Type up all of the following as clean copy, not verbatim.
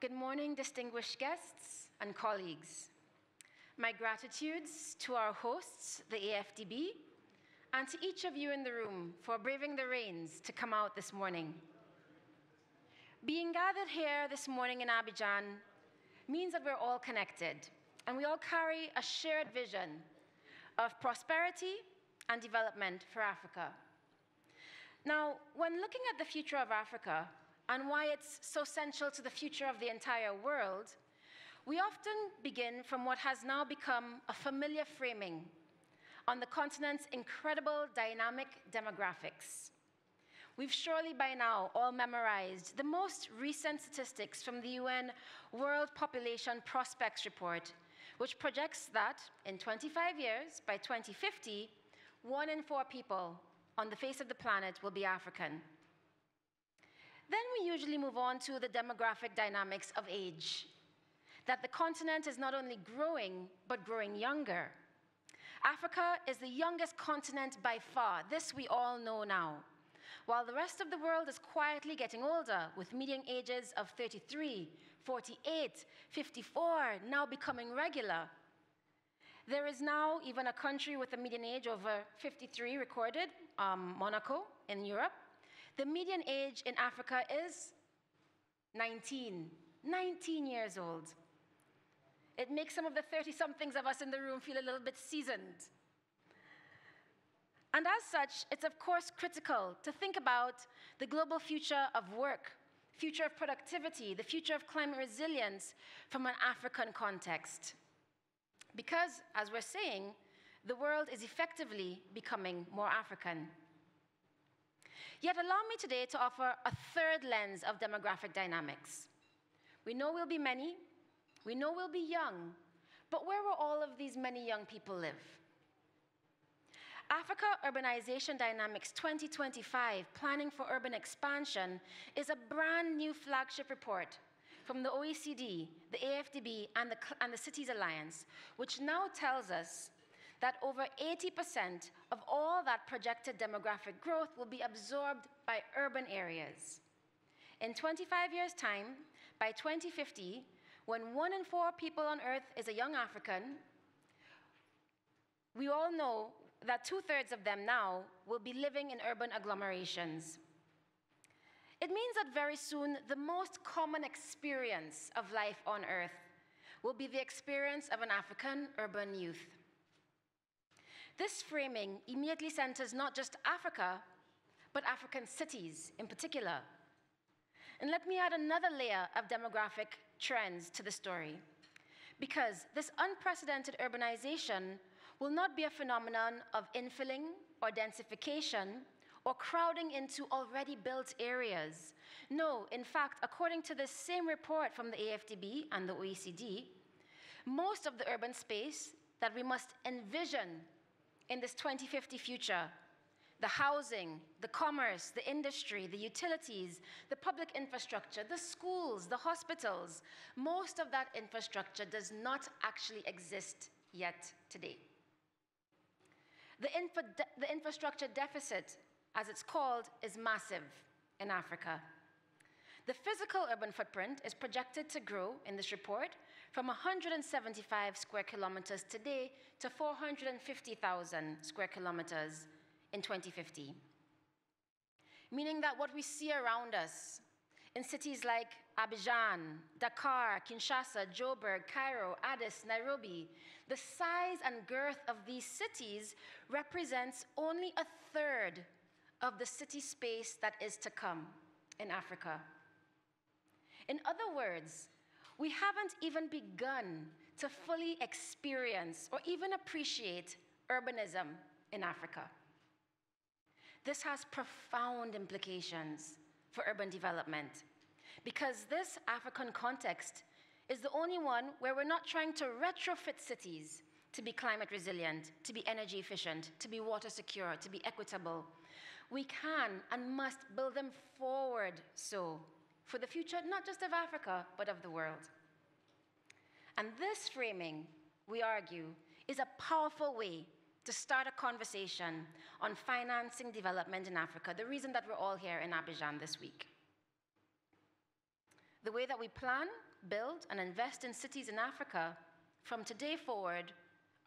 Good morning, distinguished guests and colleagues. My gratitudes to our hosts, the AFDB, and to each of you in the room for braving the rains to come out this morning. Being gathered here this morning in Abidjan means that we're all connected, and we all carry a shared vision of prosperity and development for Africa. Now, when looking at the future of Africa, and why it's so central to the future of the entire world, we often begin from what has now become a familiar framing on the continent's incredible dynamic demographics. We've surely by now all memorized the most recent statistics from the UN World Population Prospects Report, which projects that in 25 years, by 2050, 1 in 4 people on the face of the planet will be African. Then we usually move on to the demographic dynamics of age, that the continent is not only growing, but growing younger. Africa is the youngest continent by far. This we all know now. While the rest of the world is quietly getting older, with median ages of 33, 48, 54 now becoming regular. There is now even a country with a median age over 53 recorded, Monaco in Europe. The median age in Africa is 19 years old. It makes some of the 30-somethings of us in the room feel a little bit seasoned. And as such, it's of course critical to think about the global future of work, future of productivity, the future of climate resilience from an African context. Because, as we're saying, the world is effectively becoming more African. Yet allow me today to offer a third lens of demographic dynamics. We know we'll be many, we know we'll be young, but where will all of these many young people live? Africa Urbanization Dynamics 2025, Planning for Urban Expansion, is a brand new flagship report from the OECD, the AFDB, and the Cities Alliance, which now tells us that over 80% of all that projected demographic growth will be absorbed by urban areas. In 25 years' time, by 2050, when 1 in 4 people on Earth is a young African, we all know that 2/3 of them now will be living in urban agglomerations. It means that very soon, the most common experience of life on Earth will be the experience of an African urban youth. This framing immediately centers not just Africa, but African cities in particular. And let me add another layer of demographic trends to the story, because this unprecedented urbanization will not be a phenomenon of infilling or densification or crowding into already built areas. No, in fact, according to this same report from the AFDB and the OECD, most of the urban space that we must envision in this 2050 future, the housing, the commerce, the industry, the utilities, the public infrastructure, the schools, the hospitals, most of that infrastructure does not actually exist yet today. The infrastructure deficit, as it's called, is massive in Africa. The physical urban footprint is projected to grow in this report from 175 square kilometers today to 450,000 square kilometers in 2050. Meaning that what we see around us in cities like Abidjan, Dakar, Kinshasa, Joburg, Cairo, Addis, Nairobi, the size and girth of these cities represents only 1/3 of the city space that is to come in Africa. In other words, we haven't even begun to fully experience or even appreciate urbanism in Africa. This has profound implications for urban development, because this African context is the only one where we're not trying to retrofit cities to be climate resilient, to be energy efficient, to be water secure, to be equitable. We can and must build them forward for the future, not just of Africa, but of the world. And this framing, we argue, is a powerful way to start a conversation on financing development in Africa, the reason that we're all here in Abidjan this week. The way that we plan, build, and invest in cities in Africa from today forward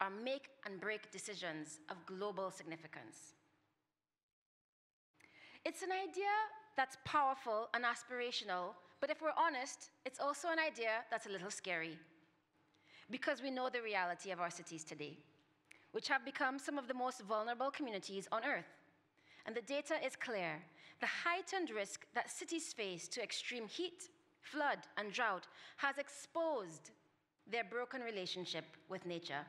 are make and break decisions of global significance. It's an idea that's powerful and aspirational, but if we're honest, it's also an idea that's a little scary, because we know the reality of our cities today, which have become some of the most vulnerable communities on Earth. And the data is clear. The heightened risk that cities face to extreme heat, flood, and drought has exposed their broken relationship with nature.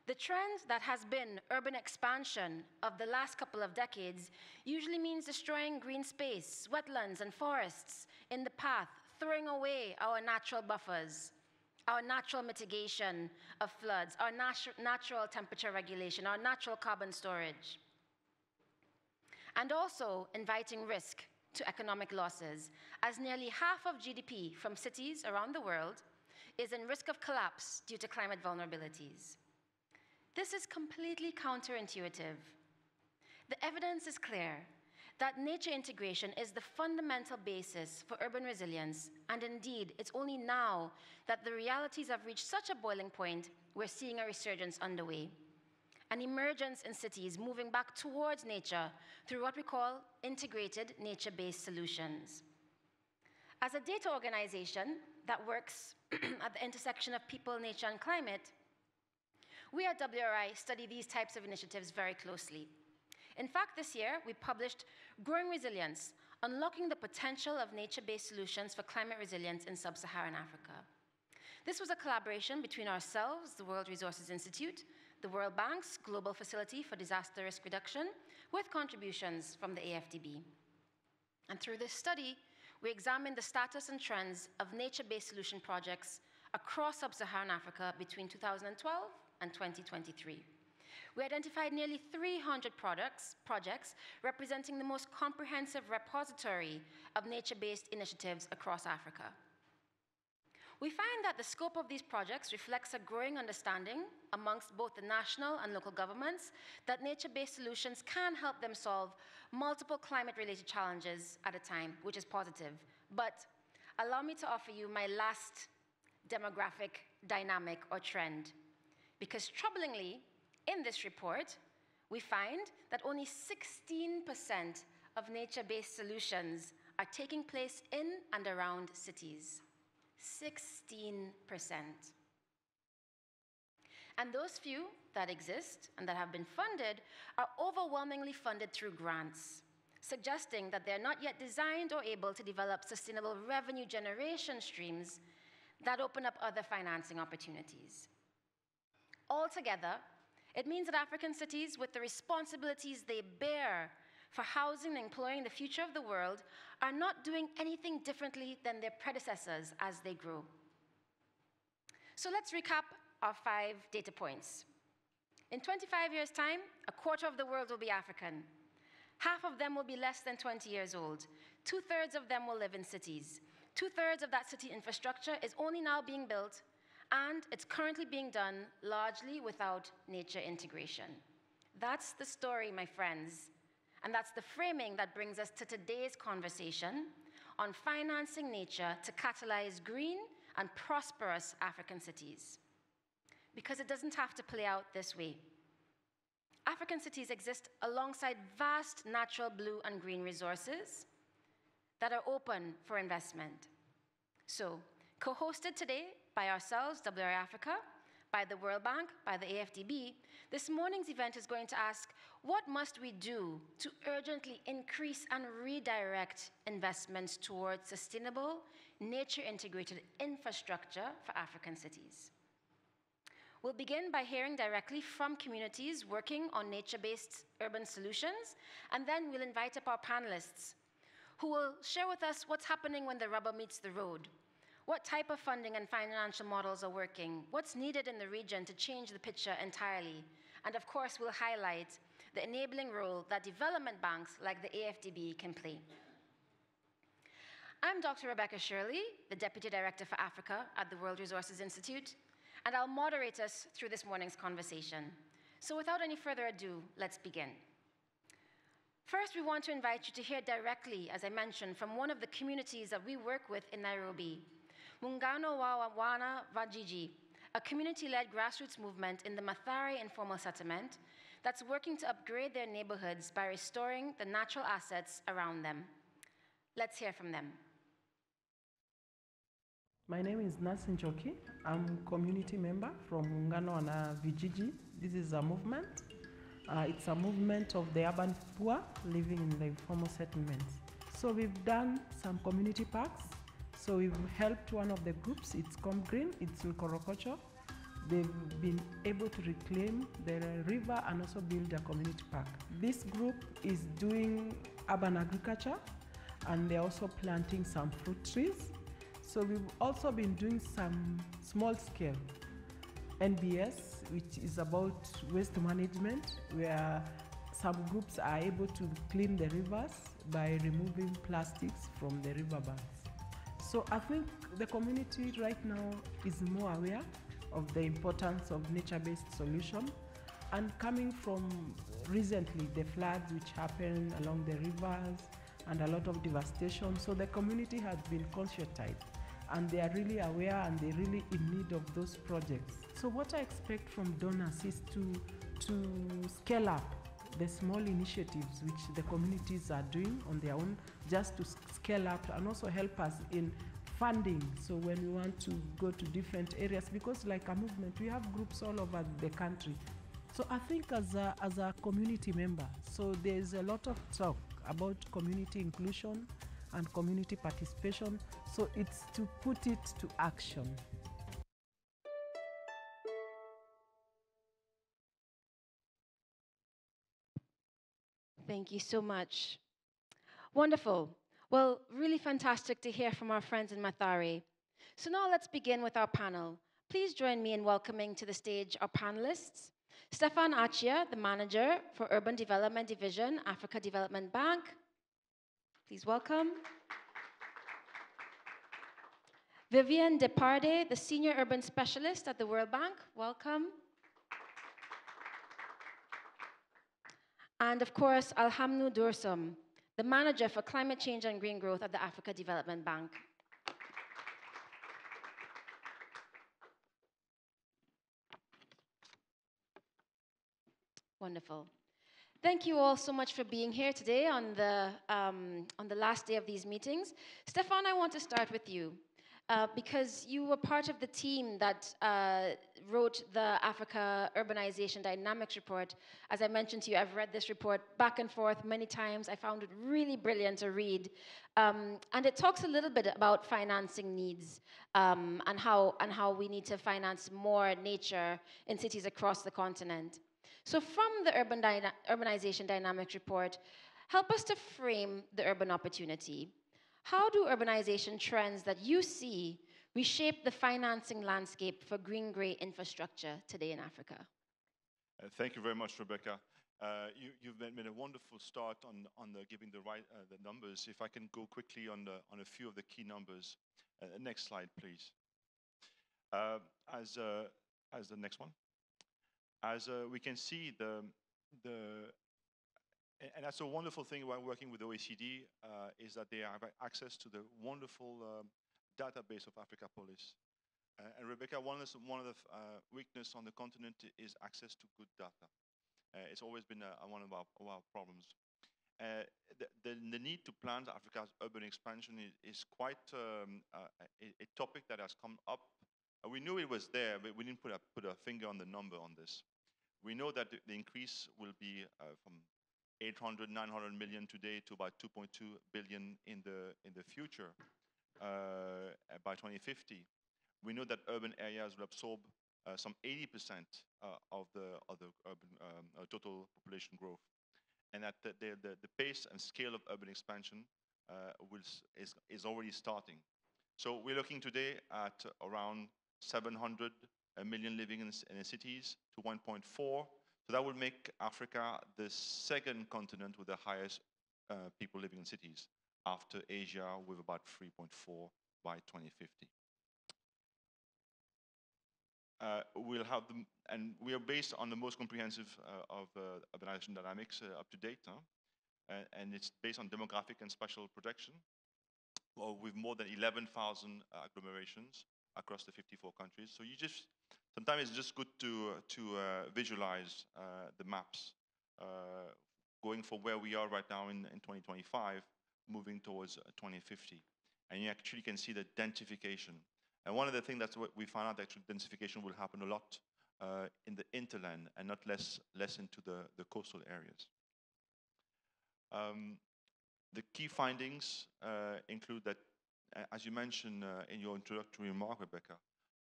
The trend that has been urban expansion of the last couple of decades usually means destroying green space, wetlands, and forests in the path, throwing away our natural buffers, our natural mitigation of floods, our natural temperature regulation, our natural carbon storage, and also inviting risk to economic losses, as nearly half of GDP from cities around the world is in risk of collapse due to climate vulnerabilities. This is completely counterintuitive. The evidence is clear that nature integration is the fundamental basis for urban resilience, and indeed, it's only now that the realities have reached such a boiling point, we're seeing a resurgence underway, an emergence in cities moving back towards nature through what we call integrated nature-based solutions. As a data organization that works at the intersection of people, nature, and climate, we at WRI study these types of initiatives very closely. In fact, this year, we published Growing Resilience, Unlocking the Potential of Nature-Based Solutions for Climate Resilience in Sub-Saharan Africa. This was a collaboration between ourselves, the World Resources Institute, the World Bank's Global Facility for Disaster Risk Reduction, with contributions from the AFDB. And through this study, we examined the status and trends of nature-based solution projects across Sub-Saharan Africa between 2012 and 2023. We identified nearly 300 projects representing the most comprehensive repository of nature-based initiatives across Africa. We find that the scope of these projects reflects a growing understanding amongst both the national and local governments that nature-based solutions can help them solve multiple climate-related challenges at a time, which is positive. But allow me to offer you my last demographic dynamic or trend. Because troublingly, in this report, we find that only 16% of nature-based solutions are taking place in and around cities. 16%. And those few that exist and that have been funded are overwhelmingly funded through grants, suggesting that they're not yet designed or able to develop sustainable revenue generation streams that open up other financing opportunities. Altogether, it means that African cities, with the responsibilities they bear for housing and employing the future of the world, are not doing anything differently than their predecessors as they grow. So let's recap our 5 data points. In 25 years' time, a quarter of the world will be African. Half of them will be less than 20 years old. 2/3 of them will live in cities. 2/3 of that city infrastructure is only now being built, and it's currently being done largely without nature integration. That's the story, my friends. And that's the framing that brings us to today's conversation on financing nature to catalyze green and prosperous African cities. Because it doesn't have to play out this way. African cities exist alongside vast natural blue and green resources that are open for investment. So, co-hosted today by ourselves, WRI Africa, by the World Bank, by the AFDB, this morning's event is going to ask, what must we do to urgently increase and redirect investments towards sustainable, nature-integrated infrastructure for African cities? We'll begin by hearing directly from communities working on nature-based urban solutions, and then we'll invite up our panelists who will share with us what's happening when the rubber meets the road. What type of funding and financial models are working? What's needed in the region to change the picture entirely? And of course, we'll highlight the enabling role that development banks like the AFDB can play. I'm Dr. Rebecca Shirley, the Deputy Director for Africa at the World Resources Institute, and I'll moderate us through this morning's conversation. So without any further ado, let's begin. First, we want to invite you to hear directly, as I mentioned, from one of the communities that we work with in Nairobi, Muungano wa Wana Vajiji, a community-led grassroots movement in the Mathare informal settlement that's working to upgrade their neighborhoods by restoring the natural assets around them. Let's hear from them. My name is Nancy Njoki. I'm a community member from Muungano wa Vijiji. This is a movement. It's a movement of the urban poor living in the informal settlements. So we've done some community parks. So we've helped one of the groups. It's Green. It's in Korokocho. They've been able to reclaim the river and also build a community park. This group is doing urban agriculture, and they're also planting some fruit trees. So we've also been doing some small-scale NBS, which is about waste management, where some groups are able to clean the rivers by removing plastics from the riverbanks. So I think the community right now is more aware of the importance of nature-based solution, and coming from recently the floods which happened along the rivers and a lot of devastation. So the community has been conscientized, and they are really aware and they're really in need of those projects. So what I expect from donors is to scale up the small initiatives which the communities are doing on their own, just to scale up and also help us in funding. So when we want to go to different areas, because like a movement, we have groups all over the country. So I think as a community member, so there's a lot of talk about community inclusion and community participation. So it's to put it to action. Thank you so much. Wonderful. Well, really fantastic to hear from our friends in Mathare. So now let's begin with our panel. Please join me in welcoming to the stage our panelists. Stefan Achia, the Manager for Urban Development Division, Africa Development Bank. Please welcome. Vivian Deparde, the Senior Urban Specialist at the World Bank. Welcome. And of course, Alhamnu Dursum, the Manager for Climate Change and Green Growth at the Africa Development Bank. Wonderful. Thank you all so much for being here today on the last day of these meetings. Stefan, I want to start with you because you were part of the team that wrote the Africa Urbanization Dynamics Report. As I mentioned to you, I've read this report back and forth many times. I found it really brilliant to read. And it talks a little bit about financing needs and how we need to finance more nature in cities across the continent. So from the Urbanization Dynamics Report, help us to frame the urban opportunity. How do urbanization trends that you see reshape the financing landscape for green-gray infrastructure today in Africa? Thank you very much, Rebecca. You've made a wonderful start on giving the numbers. If I can go quickly on a few of the key numbers. Next slide, please. As the next one. As we can see, and that's a wonderful thing about working with OECD, is that they have access to the wonderful database of Africa Police. And Rebecca, one of the weaknesses on the continent is access to good data. It's always been one of our problems. The need to plan Africa's urban expansion is quite a topic that has come up. We knew it was there, but we didn't put a finger on the number on this. We know that the increase will be from 800, 900 million today to about 2.2 billion in the future by 2050. We know that urban areas will absorb some 80% of the urban total population growth, and that the pace and scale of urban expansion is already starting. So we're looking today at around 700 million living in the cities to 1.4. So that will make Africa the second continent with the highest people living in cities, after Asia with about 3.4 by 2050. We'll have them, and we are based on the most comprehensive of urbanization dynamics up to date. and it's based on demographic and spatial projection, well, with more than 11,000 agglomerations across the 54 countries. So sometimes it's just good to visualize the maps, going from where we are right now in 2025, moving towards 2050. And you actually can see the densification. And one of the things that's what we found out, that densification will happen a lot in the hinterland and not less into the coastal areas. The key findings include that, as you mentioned in your introductory remark, Rebecca,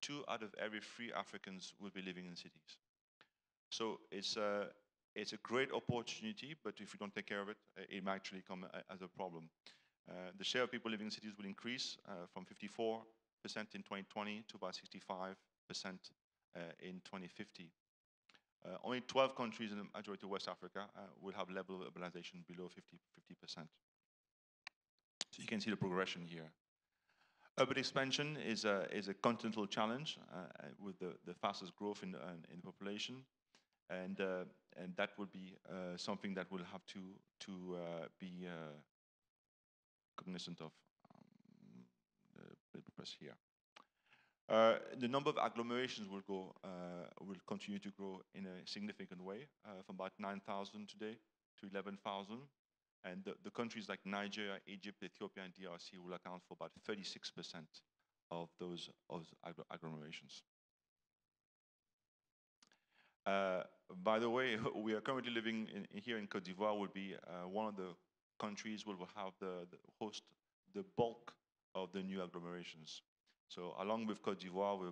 2 out of every 3 Africans will be living in cities. So it's a great opportunity, but if you don't take care of it, it might actually come as a problem. The share of people living in cities will increase from 54% in 2020 to about 65% in 2050. Only 12 countries in the majority of West Africa will have level of urbanization below 50%. So you can see the progression here. Urban expansion is a continental challenge with the fastest growth in the population, and that will be something that we'll have to be cognizant of. The press here. The number of agglomerations will continue to grow in a significant way, from about 9,000 today to 11,000. And the countries like Nigeria, Egypt, Ethiopia, and DRC will account for about 36% of those agglomerations. By the way, we are currently living here in Côte d'Ivoire. Will be one of the countries will have host the bulk of the new agglomerations. So along with Côte d'Ivoire, we're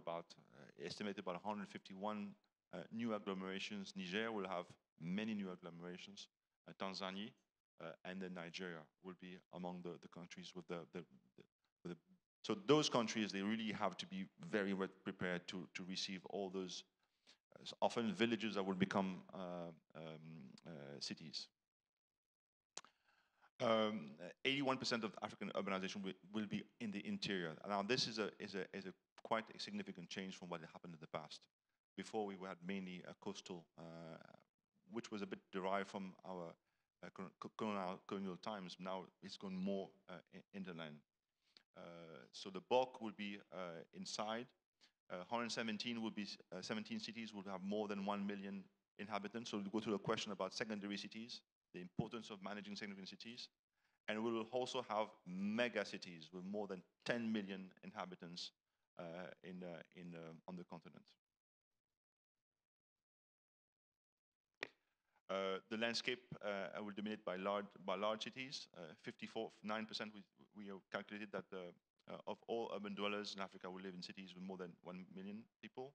estimated about 151 new agglomerations. Niger will have many new agglomerations. Tanzania and then Nigeria will be among the countries with so those countries, they really have to be very well prepared to receive all those often villages that will become cities. 81% of African urbanization will be in the interior. Now, this is a quite a significant change from what happened in the past. Before, we had mainly a coastal, which was a bit derived from our colonial times. Now, it's gone more inland. So the bulk will be inside. 117 will be 17 cities will have more than 1 million inhabitants. So we'll go to the question about secondary cities, the importance of managing secondary cities. And we will also have mega cities with more than 10 million inhabitants on the continent. The landscape will be dominated by large cities. 9% we have calculated that of all urban dwellers in Africa will live in cities with more than 1 million people,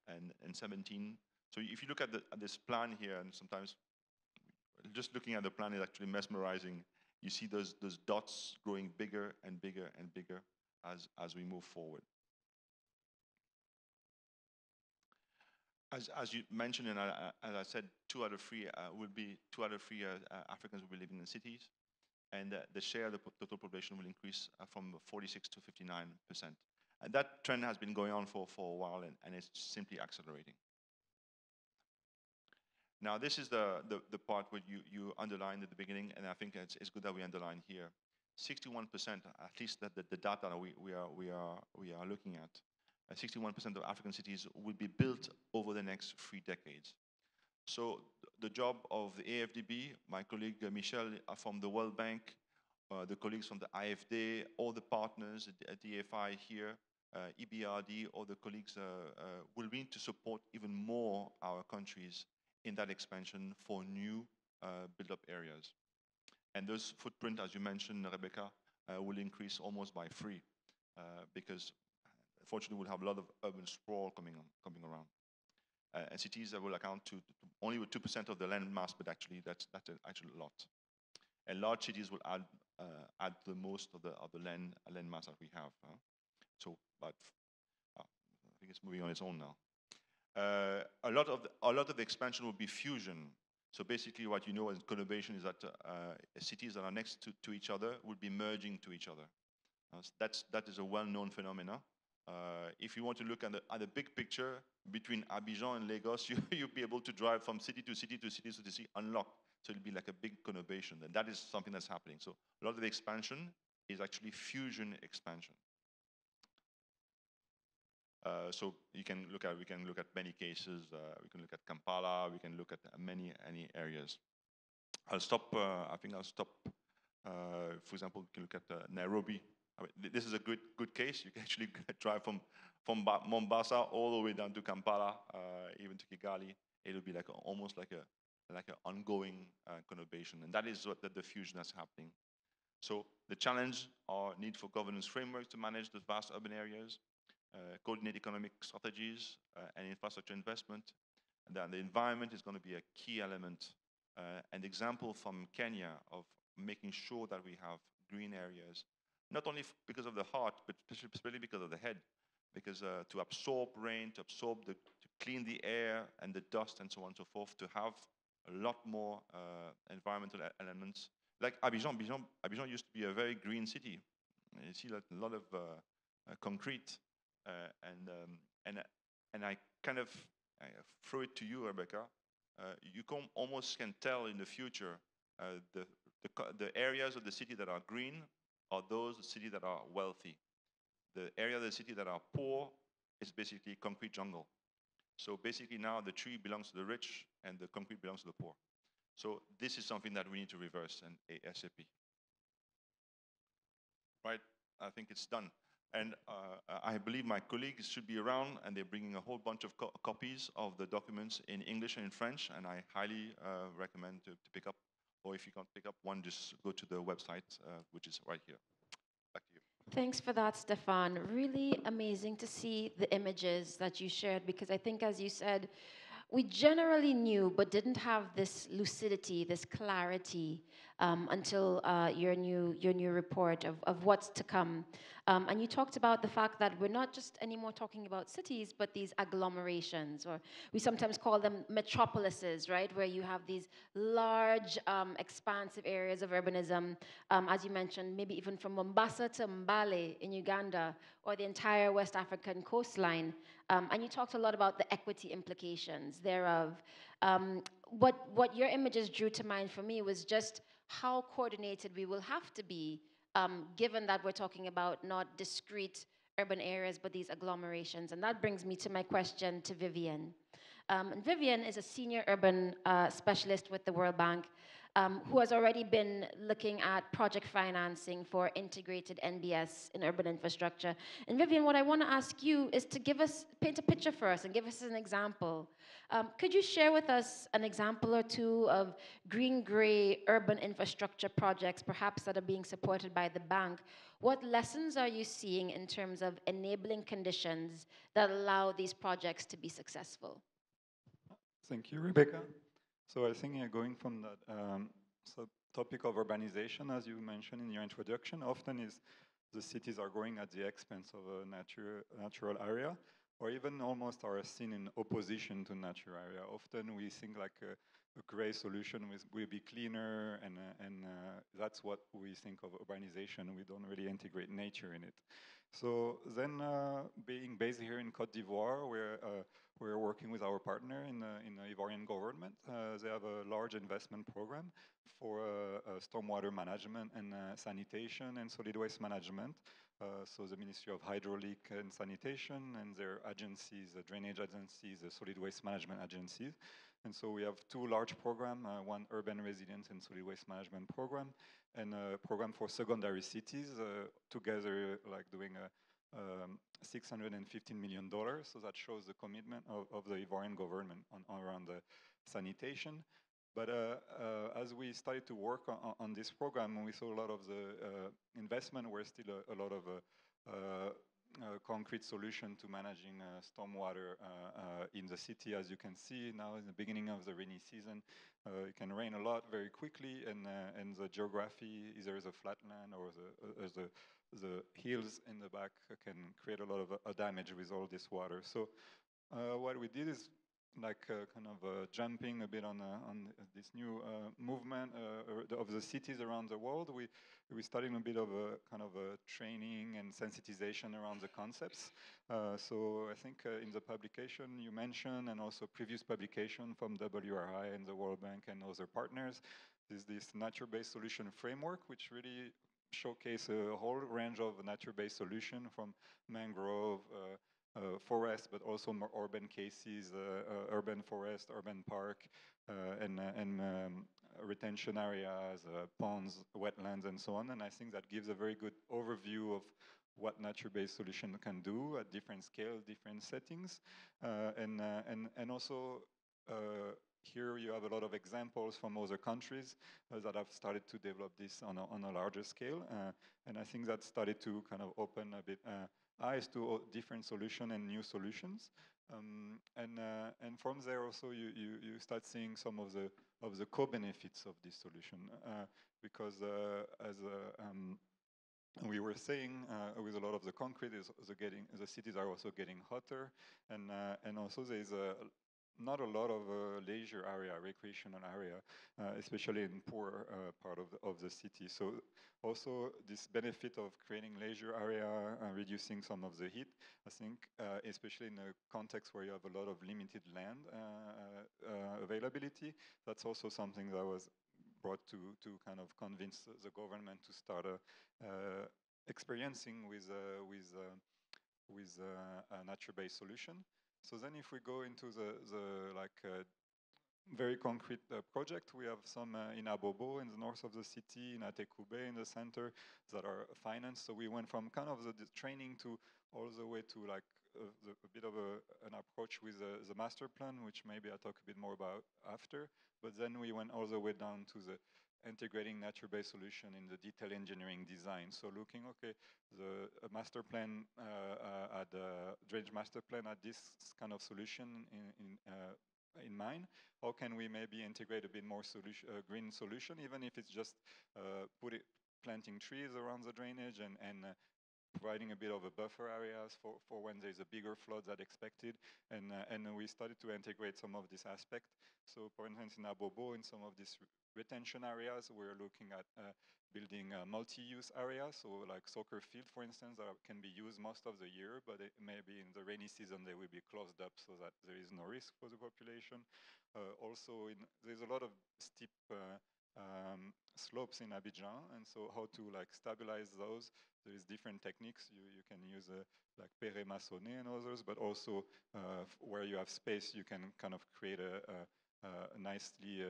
and 17. So if you look at this plan here, and sometimes just looking at the plan is actually mesmerizing. You see those dots growing bigger and bigger and bigger as we move forward. As you mentioned, and as I said, 2 out of 3 Africans will be living in cities, and the share of the total population will increase from 46 to 59%. And that trend has been going on for a while, and it's simply accelerating. Now, this is the part where you underlined at the beginning, and I think it's good that we underline here. 61%, at least the data we are looking at, 61% of African cities will be built over the next 3 decades. So the job of the AFDB, my colleague Michel from the World Bank, the colleagues from the IFD, all the partners at DFI here, EBRD, all the colleagues will need to support even more our countries in that expansion for new build-up areas. And those footprint, as you mentioned, Rebecca, will increase almost by 3 because fortunately we'll have a lot of urban sprawl coming around. And cities that will account to only with 2% of the land mass, but actually that's actually a lot. And large cities will add the most of the land mass that we have. So, but I think it's moving on its own now. A lot of the expansion will be fusion. So basically, what you know as conurbation is that cities that are next to each other will be merging to each other. That is a well-known phenomenon. If you want to look at the big picture between Abidjan and Lagos, you'll be able to drive from city to city to city to city unlocked. So it'll be like a big conurbation, and that is something that's happening. So a lot of the expansion is actually fusion expansion. So we can look at many cases. We can look at Kampala. We can look at many areas. I'll stop. I think I'll stop. For example, we can look at Nairobi. I mean, this is a good case. You can actually drive from Mombasa all the way down to Kampala, even to Kigali. It'll be like almost like an ongoing conurbation, and that is what the fusion that's happening. So the challenge are need for governance frameworks to manage the vast urban areas, coordinate economic strategies and infrastructure investment, and then the environment is going to be a key element. An example from Kenya of making sure that we have green areas, not only because of the heart, but especially because of the head, because to absorb rain, to clean the air and the dust and so on and so forth, to have a lot more environmental elements. Like Abidjan used to be a very green city. You see a lot of concrete, and I kind of throw it to you, Rebecca. You almost can tell in the future the areas of the city that are green are those cities that are wealthy. The area of the city that are poor is basically concrete jungle. So basically now the tree belongs to the rich and the concrete belongs to the poor. So this is something that we need to reverse and ASAP. Right, I think it's done. And I believe my colleagues should be around, and they're bringing a whole bunch of copies of the documents in English and in French, and I highly recommend to pick up, or if you can't pick up one, just go to the website, which is right here. Back to you. Thanks for that, Stefan. Really amazing to see the images that you shared, because I think, as you said, we generally knew but didn't have this lucidity, this clarity until your new report of what's to come. And you talked about the fact that we're not just anymore talking about cities, but these agglomerations, or we sometimes call them metropolises, right? Where you have these large, expansive areas of urbanism, as you mentioned, maybe even from Mombasa to Mbale in Uganda, or the entire West African coastline. And you talked a lot about the equity implications thereof. What your images drew to mind for me was just how coordinated we will have to be, given that we're talking about not discrete urban areas, but these agglomerations. And that brings me to my question to Vivian. And Vivian is a senior urban specialist with the World Bank, who has already been looking at project financing for integrated NBS in urban infrastructure. And Vivian, what I want to ask you is to paint a picture for us and give us an example. Could you share with us an example or two of green-gray urban infrastructure projects, perhaps that are being supported by the bank? What lessons are you seeing in terms of enabling conditions that allow these projects to be successful? Thank you, Rebecca. So I think going from that topic of urbanization, as you mentioned in your introduction, often is the cities are growing at the expense of a natural area, or even almost are seen in opposition to natural area. Often we think like a gray solution will be cleaner, and that's what we think of urbanization. We don't really integrate nature in it. So then, being based here in Côte d'Ivoire, we're working with our partner in the Ivorian government. They have a large investment program for stormwater management and sanitation and solid waste management. So the Ministry of Hydraulic and Sanitation and their agencies, the drainage agencies, the solid waste management agencies. And so we have two large programs, one urban residence and solid waste management program, and a program for secondary cities, together like doing $615 million. So that shows the commitment of the Ivorian government around the sanitation. But as we started to work on this program, we saw a lot of the investment were still a lot of concrete solution to managing stormwater in the city. As you can see now, in the beginning of the rainy season, it can rain a lot very quickly, and the geography, either the flatland or the hills in the back, can create a lot of damage with all this water. So what we did is jumping a bit on this new movement of the cities around the world. We started a bit of a kind of a training and sensitization around the concepts. So I think in the publication you mentioned, and also previous publication from WRI and the World Bank and other partners, is this nature-based solution framework, which really showcase a whole range of nature-based solution from mangrove, forest, but also more urban cases, urban forest, urban park, and retention areas, ponds, wetlands, and so on. And I think that gives a very good overview of what nature-based solution can do at different scales, different settings, and also here you have a lot of examples from other countries that have started to develop this on a larger scale, and I think that started to kind of open a bit eyes to different solutions and new solutions, and from there also you start seeing some of the co-benefits of this solution, because as we were saying, with a lot of the concrete, the cities are also getting hotter, and also there's not a lot of leisure area, recreational area, especially in poor part of the city. So also this benefit of creating leisure area, reducing some of the heat, I think, especially in a context where you have a lot of limited land availability, that's also something that was brought to kind of convince the government to start experiencing with a nature-based solution. So then if we go into the very concrete project, we have some in Abobo in the north of the city, in Atekube in the center, that are financed. So we went from kind of the training to all the way to a bit of an approach with the master plan, which maybe I'll talk a bit more about after. But then we went all the way down to the integrating nature-based solution in the detail engineering design. So looking, okay, the master plan, drainage master plan had this kind of solution in mind. How can we maybe integrate a bit more green solution, even if it's just planting trees around the drainage and providing a bit of a buffer areas for when there's a bigger flood than expected, and we started to integrate some of this aspect. So for instance, in Abobo, in some of these retention areas, we're looking at building multi-use areas, so like soccer field, for instance, that can be used most of the year, but maybe in the rainy season they will be closed up so that there is no risk for the population. Also, there's a lot of steep slopes in Abidjan, and so how to stabilize those. There is different techniques. You can use like pere maçonné and others, but also where you have space, you can kind of create a nicely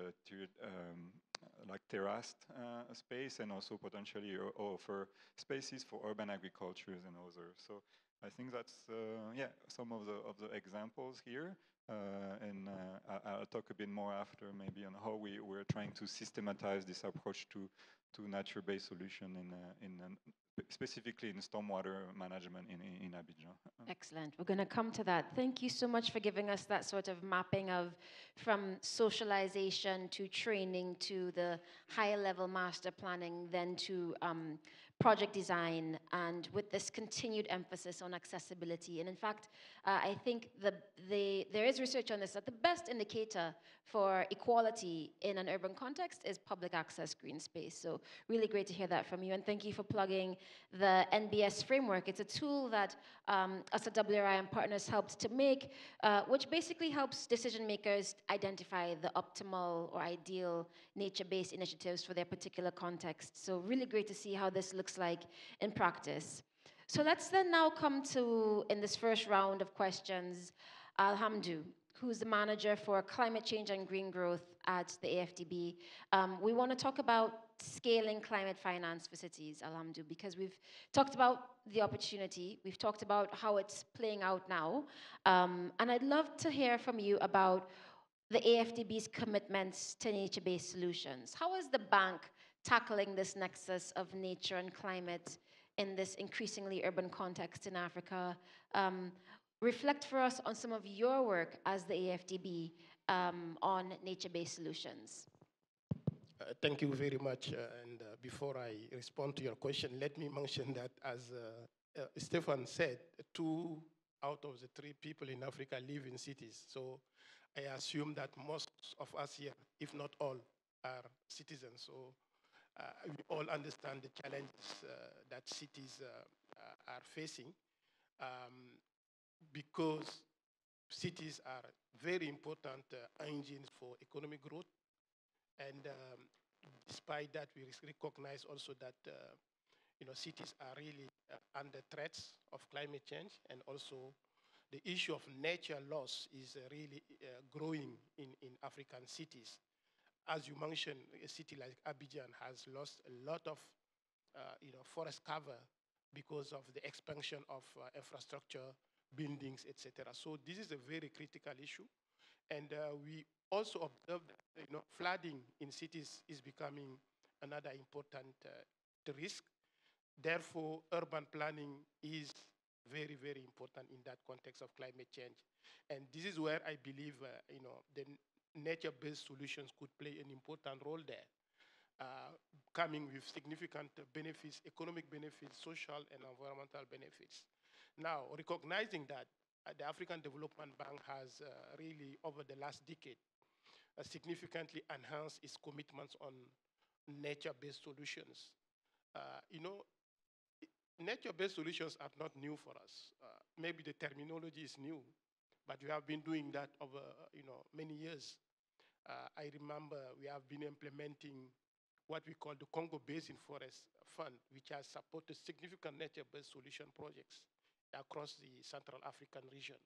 terraced space, and also potentially offer spaces for urban agricultures and others. So I think that's some of the examples here, and I'll talk a bit more after maybe on how we're trying to systematize this approach to nature-based solution specifically in stormwater management in Abidjan. Excellent. We're going to come to that. Thank you so much for giving us that sort of mapping of from socialization to training to the higher level master planning, then to project design, and with this continued emphasis on accessibility. And in fact, I think there is research on this that the best indicator for equality in an urban context is public access green space. So really great to hear that from you, and thank you for plugging the NBS framework. It's a tool that us at WRI and partners helped to make, which basically helps decision makers identify the optimal or ideal nature-based initiatives for their particular context. So really great to see how this looks like in practice. So let's then now come to, in this first round of questions, Alhamdu, who's the manager for climate change and green growth at the AFDB. We want to talk about scaling climate finance for cities, Alhamdu, because we've talked about the opportunity, we've talked about how it's playing out now, and I'd love to hear from you about the AFDB's commitments to nature-based solutions. How is the bank tackling this nexus of nature and climate in this increasingly urban context in Africa? Reflect for us on some of your work as the AFDB on nature-based solutions. Thank you very much. And before I respond to your question, let me mention that, as Stefan said, 2 out of the 3 people in Africa live in cities. So I assume that most of us here, if not all, are citizens. So we all understand the challenges that cities are facing because cities are very important engines for economic growth. And despite that, we recognize also that cities are really under threats of climate change, and also the issue of nature loss is really growing in African cities. As you mentioned, a city like Abidjan has lost a lot of forest cover because of the expansion of infrastructure, buildings, etc. So this is a very critical issue. And we also observe that flooding in cities is becoming another important risk. Therefore, urban planning is very, very important in that context of climate change. And this is where I believe the nature-based solutions could play an important role there, coming with significant benefits, economic benefits, social and environmental benefits. Now, recognizing that, the African Development Bank has really, over the last decade, significantly enhanced its commitments on nature-based solutions. Nature-based solutions are not new for us. Maybe the terminology is new, but we have been doing that over many years. I remember we have been implementing what we call the Congo Basin Forest Fund, which has supported significant nature-based solution projects across the Central African region.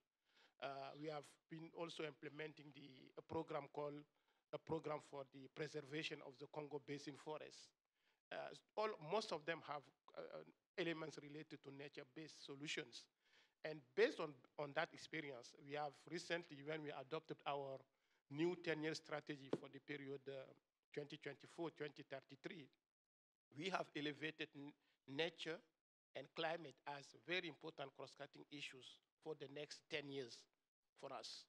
We have been also implementing a program called a program for the preservation of the Congo Basin Forest. Most of them have elements related to nature-based solutions. And based on that experience, we have recently, when we adopted our new 10-year strategy for the period 2024-2033, we have elevated nature and climate as very important cross-cutting issues for the next 10 years for us.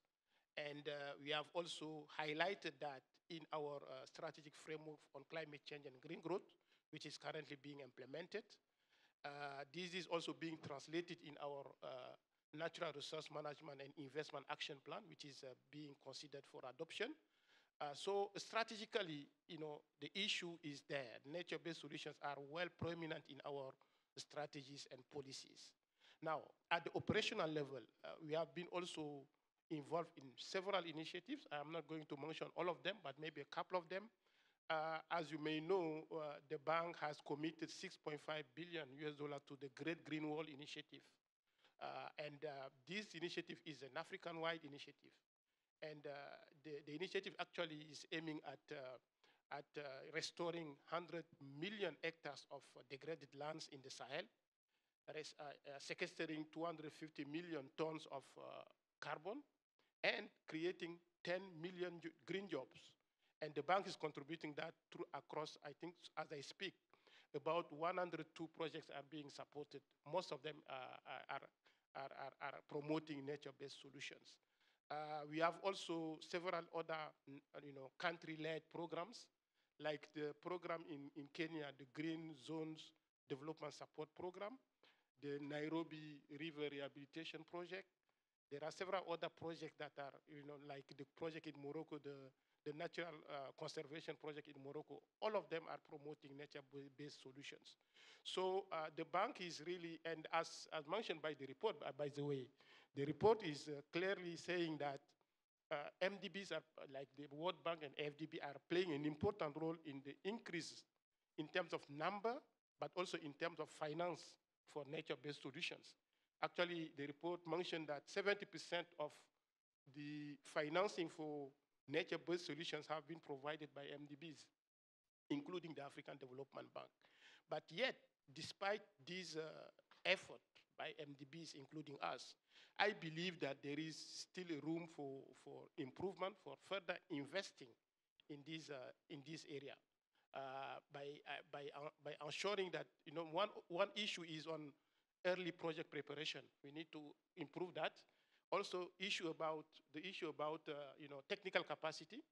And we have also highlighted that in our strategic framework on climate change and green growth, which is currently being implemented. This is also being translated in our natural resource management and investment action plan, which is being considered for adoption. So strategically, the issue is there. Nature-based solutions are well prominent in our strategies and policies. Now, at the operational level, we have been also involved in several initiatives. I'm not going to mention all of them, but maybe a couple of them. As you may know, the bank has committed $6.5 billion to the Great Green Wall Initiative. This initiative is an African-wide initiative. And the initiative actually is aiming at restoring 100 million hectares of degraded lands in the Sahel, sequestering 250 million tons of carbon, and creating 10 million green jobs. And the bank is contributing that through across, I think, as I speak, about 102 projects are being supported. Most of them are promoting nature-based solutions. We have also several other, country-led programs, like the program in Kenya, the Green Zones Development Support Program, the Nairobi River Rehabilitation Project. There are several other projects that are, like the project in Morocco, the Natural Conservation Project in Morocco. All of them are promoting nature-based solutions. So the bank is really, and as mentioned by the report, by the way, the report is clearly saying that MDBs are, like the World Bank and FDB, are playing an important role in the increase in terms of number, but also in terms of finance for nature-based solutions. Actually, the report mentioned that 70% of the financing for nature-based solutions have been provided by MDBs, including the African Development Bank. But yet, despite this effort by MDBs, including us, I believe that there is still a room for improvement, for further investing in this area, by ensuring that one issue is on early project preparation. We need to improve that. Also, the issue about technical capacity.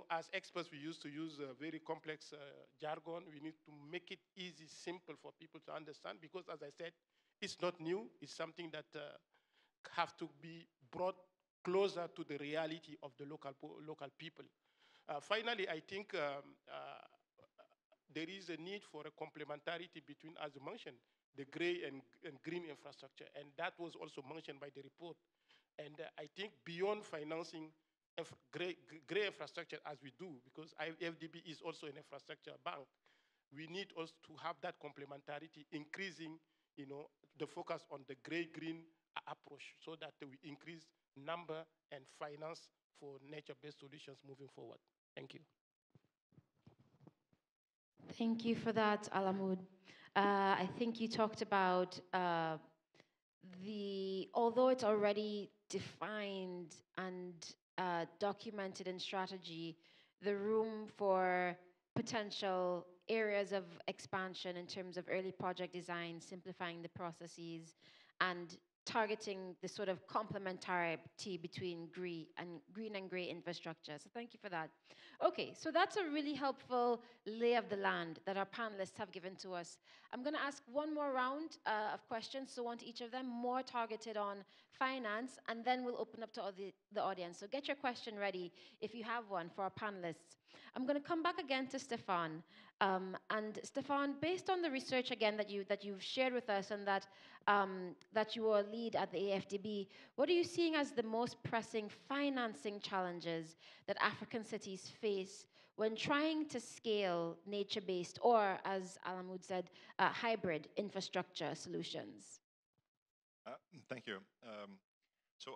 As experts, we used to use very complex jargon. We need to make it easy, simple for people to understand, because, as I said, it's not new. It's something that have to be brought closer to the reality of the local people. Finally, I think there is a need for a complementarity between, as you mentioned, the gray and green infrastructure, and that was also mentioned by the report. And I think beyond financing gray infrastructure as we do, because FDB is also an infrastructure bank, we need us to have that complementarity, increasing, the focus on the gray-green approach, so that we increase number and finance for nature-based solutions moving forward. Thank you. Thank you for that, Alamoud. I think you talked about although it's already defined and documented in strategy, the room for potential areas of expansion in terms of early project design, simplifying the processes, and targeting the sort of complementarity between green and gray infrastructure. So thank you for that. Okay, so that's a really helpful lay of the land that our panelists have given to us. I'm going to ask one more round of questions, so one to each of them, more targeted on finance, and then we'll open up to the audience. So get your question ready if you have one for our panelists. I'm going to come back again to Stefan. And Stefan, based on the research again that you've shared with us, and that you will lead at the AFDB, what are you seeing as the most pressing financing challenges that African cities face when trying to scale nature-based, or, as Alamoud said, hybrid infrastructure solutions? Thank you. So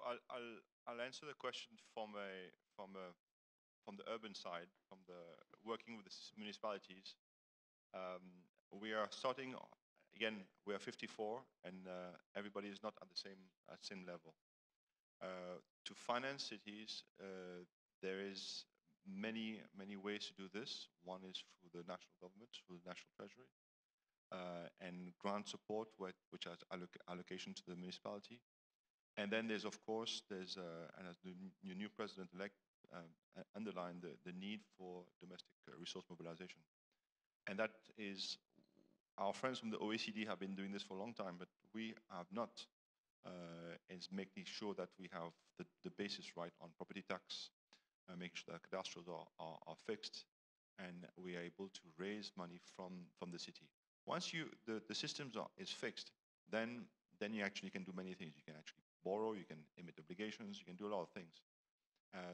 I'll answer the question from the urban side, from the working with the municipalities. We are starting, again, we are 54, and everybody is not at the same level. To finance cities, there is many ways to do this. One is through the national government, through the national treasury, and grant support, which has allocation to the municipality. And then there's, of course, and as the new president-elect underlined, the need for domestic resource mobilization. And that is, our friends from the OECD have been doing this for a long time, but we have not. It's making sure that we have the basis right on property tax, making sure that cadastrals are fixed, and we are able to raise money from the city. Once the systems is fixed, then you actually can do many things. You can actually borrow, you can emit obligations, you can do a lot of things.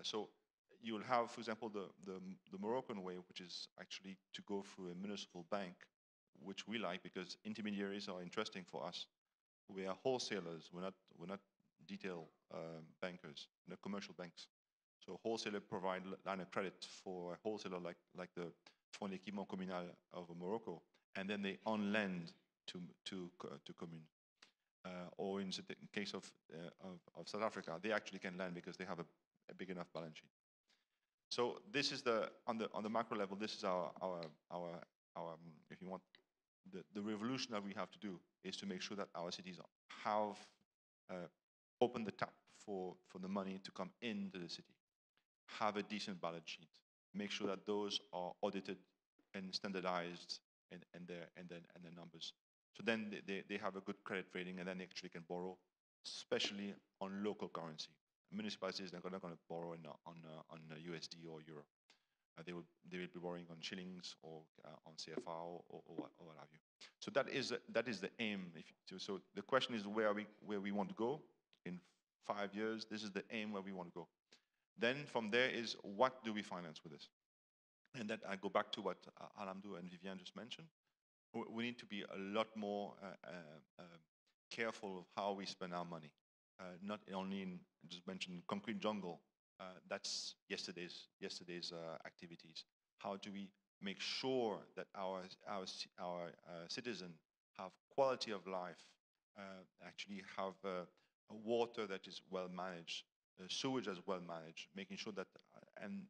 So you'll have, for example, the Moroccan way, which is actually to go through a municipal bank, which we like because intermediaries are interesting for us. We are wholesalers. We're not detail bankers. We're not commercial banks. So wholesaler provide line of credit for a wholesaler like the Fonds d'Équipement Communal of Morocco, and then they on lend to commune. Or in the case of South Africa, they actually can lend because they have a big enough balance sheet. So this is on the macro level. This is our if you want, the revolution that we have to do is to make sure that our cities have opened the tap for the money to come into the city, have a decent balance sheet, make sure that those are audited and standardized and their numbers. So then they have a good credit rating, and then they actually can borrow, especially on local currency. Municipalities are not going to borrow on USD or euro. They will be borrowing on shillings or on CFR or what have you. So that is the aim. So the question is where we want to go in 5 years. This is the aim where we want to go. Then from there is what do we finance with this? And that I go back to what Alamdou and Viviane just mentioned. We need to be a lot more careful of how we spend our money. Not only in, just mentioned, concrete jungle. That's yesterday's activities. How do we make sure that our citizens have quality of life, actually have water that is well managed, sewage as well managed, making sure that, and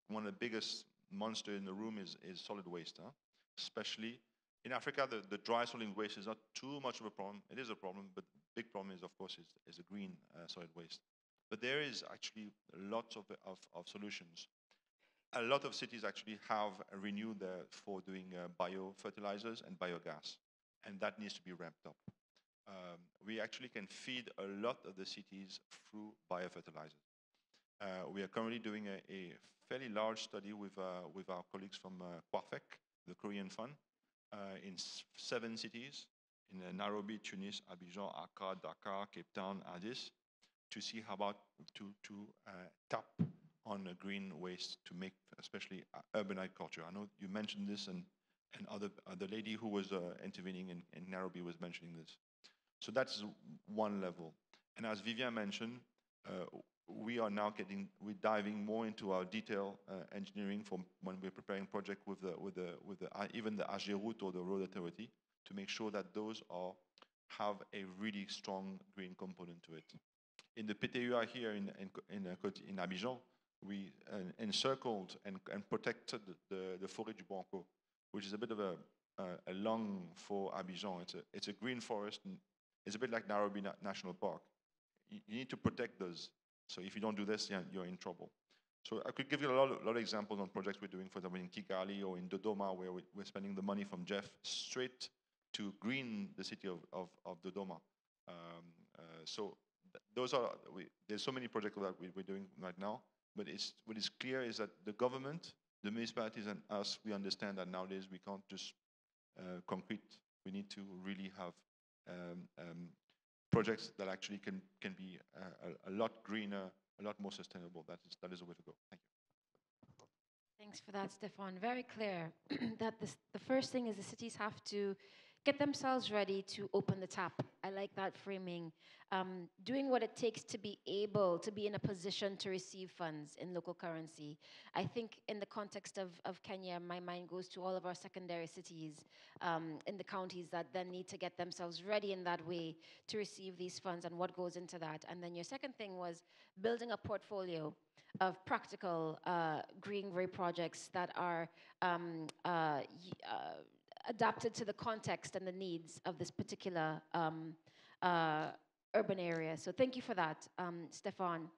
one of the biggest monster in the room is solid waste, especially in Africa. The dry solid waste is not too much of a problem. It is a problem, but the big problem is, of course, is the green solid waste. But there is actually lots of solutions. A lot of cities actually have renewed for doing biofertilizers and biogas, and that needs to be ramped up. We actually can feed a lot of the cities through biofertilizers. We are currently doing a fairly large study with our colleagues from Kwafek, the Korean fund, in 7 cities, in Nairobi, Tunis, Abidjan, Accra, Dakar, Cape Town, Addis, to see how about to tap on green waste to make especially urban agriculture. I know you mentioned this, and the lady who was intervening in Nairobi was mentioning this. So that's one level. And as Vivian mentioned, we are now we're diving more into our detail engineering from when we're preparing project with even the AGEROUTE or the road authority, to make sure that those have a really strong green component to it. In the PTUI here in Abidjan, we encircled and protected the Forêt du Branco, which is a bit of a lung for Abidjan. It's a green forest, and it's a bit like Nairobi National Park. You need to protect those. So if you don't do this, you're in trouble. So I could give you a lot of examples on projects we're doing, for example, in Kigali or in Dodoma, where we're spending the money from Jeff straight to green the city of Dodoma. There's so many projects that we're doing right now, but what is clear is that the government, the municipalities, and us, we understand that nowadays we can't just concrete. We need to really have projects that actually can be a lot greener, a lot more sustainable. That is the way to go. Thank you. Thanks for that, Stefan. Very clear that the first thing is the cities have to get themselves ready to open the tap. I like that framing. Doing what it takes to be able to be in a position to receive funds in local currency. I think in the context of Kenya, my mind goes to all of our secondary cities in the counties that then need to get themselves ready in that way to receive these funds and what goes into that. And then your second thing was building a portfolio of practical green gray projects that are adapted to the context and the needs of this particular urban area. So thank you for that, Stefan.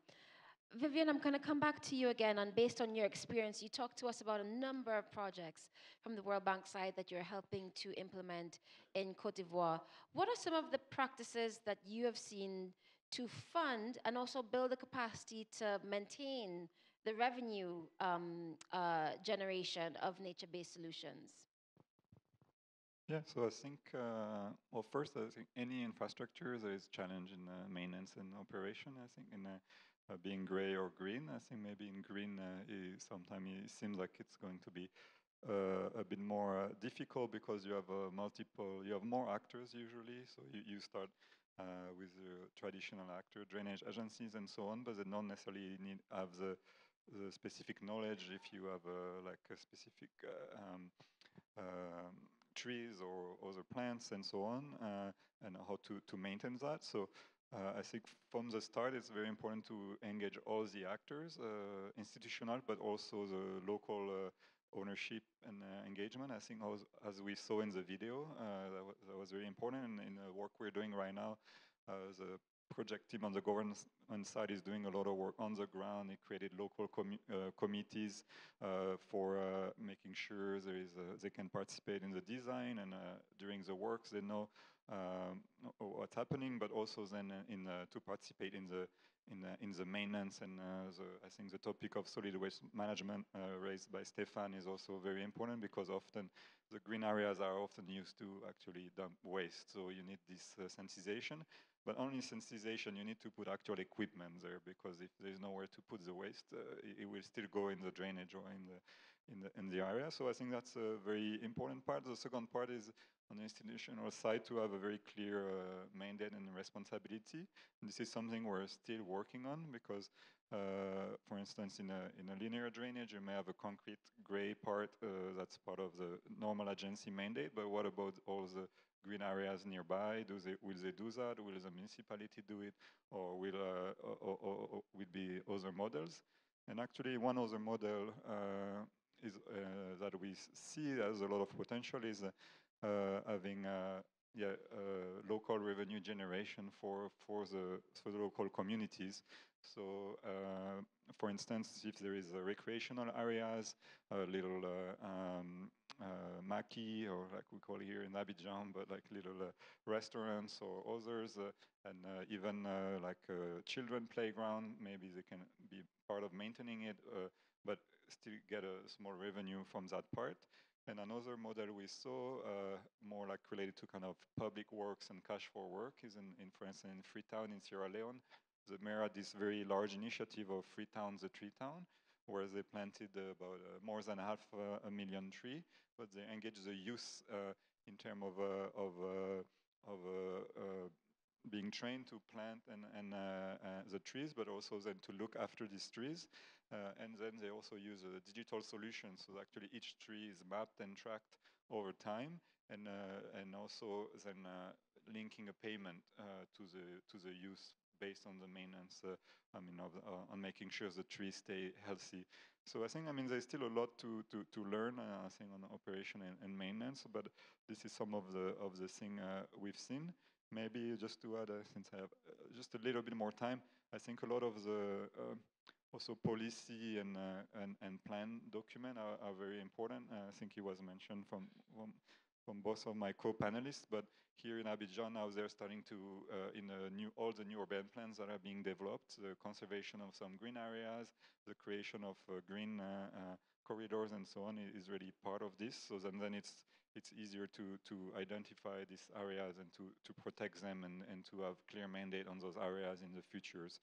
Vivian, I'm going to come back to you again, and based on your experience, you talked to us about a number of projects from the World Bank side that you're helping to implement in Cote d'Ivoire. What are some of the practices that you have seen to fund and also build the capacity to maintain the revenue generation of nature-based solutions? Yeah, so I think, well, first, I think any infrastructure, there is challenge in maintenance and operation. I think in being gray or green, I think maybe in green, sometimes it seems like it's going to be a bit more difficult because you have you have more actors usually. So you start with the traditional actor, drainage agencies and so on, but they don't necessarily have the specific knowledge if you have like a specific trees or other plants and so on, and how to maintain that. So I think from the start, it's very important to engage all the actors, institutional, but also the local ownership and engagement. I think as we saw in the video, that was very important. And in the work we're doing right now, the project team on the governance side is doing a lot of work on the ground. They created local committees for making sure they can participate in the design, and during the works they know what's happening, but also then to participate in the maintenance. And I think the topic of solid waste management raised by Stefan is also very important, because often the green areas are often used to actually dump waste. So you need this sensitization. But only sensitization, you need to put actual equipment there, because if there's nowhere to put the waste, it will still go in the drainage or in the area. So I think that's a very important part. The second part is on the institutional side to have a very clear mandate and responsibility. And this is something we're still working on, because, for instance, in a linear drainage, you may have a concrete gray part that's part of the normal agency mandate. But what about all the green areas nearby? Will they do that? Will the municipality do it, or will be other models? And actually, one other model is that we see has a lot of potential is having local revenue generation for the local communities. So, for instance, if there is recreational areas, little maki, or like we call here in Abidjan, but like little restaurants or others, and even like a children playground, maybe they can be part of maintaining it, but still get a small revenue from that part. And another model we saw, more like related to kind of public works and cash for work, is in for instance, in Freetown in Sierra Leone. The mayor had this very large initiative of Freetown, the Tree Town, where they planted about more than 500,000 trees, but they engaged the youth in terms of being trained to plant and the trees, but also then to look after these trees. And then they also use a digital solution, so actually each tree is mapped and tracked over time, and also then linking a payment to the youth based on the maintenance. On making sure the trees stay healthy. So I think there's still a lot to learn. I think on operation and maintenance, but this is some of the thing we've seen. Maybe just to add, since I have just a little bit more time, I think a lot of the also policy and plan document are very important. I think it was mentioned from both of my co-panelists, but here in Abidjan now they're starting to, in all the new urban plans that are being developed, the conservation of some green areas, the creation of green corridors and so on is really part of this. So then it's easier to identify these areas and to protect them and to have clear mandate on those areas in the futures,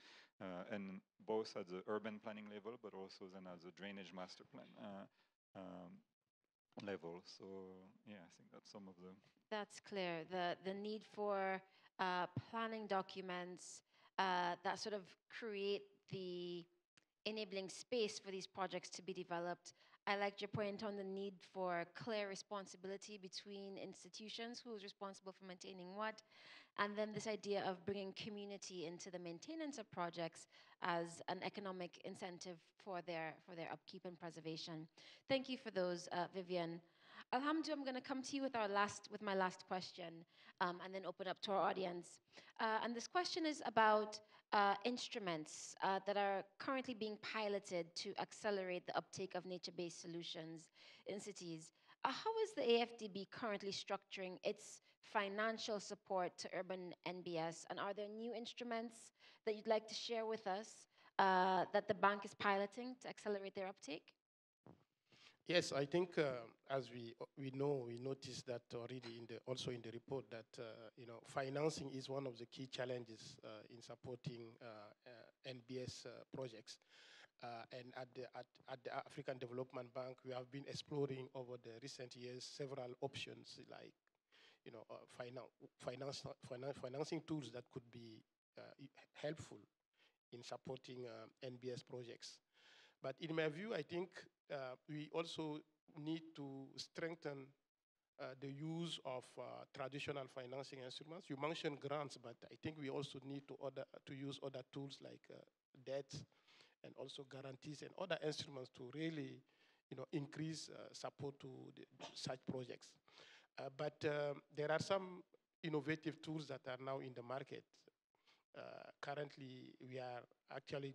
and both at the urban planning level, but also then at the drainage master plan level. So yeah, I think that's some of the... That's clear. The need for planning documents that sort of create the enabling space for these projects to be developed. I liked your point on the need for clear responsibility between institutions, who's responsible for maintaining what, and then this idea of bringing community into the maintenance of projects as an economic incentive for their upkeep and preservation. Thank you for those, Vivian. Alhamdu, I'm going to come to you with my last question, and then open up to our audience. And this question is about instruments that are currently being piloted to accelerate the uptake of nature-based solutions in cities. How is the AFDB currently structuring its financial support to urban NBS? And are there new instruments that you'd like to share with us that the bank is piloting to accelerate their uptake? Yes, I think as we noticed that already also in the report that financing is one of the key challenges in supporting NBS projects. And at the African Development Bank, we have been exploring over the recent years several options, like financing tools that could be helpful in supporting NBS projects. But in my view, I think we also need to strengthen the use of traditional financing instruments. You mentioned grants, but I think we also need to use other tools like debt and also guarantees and other instruments to really increase support to such projects. But there are some innovative tools that are now in the market. Currently,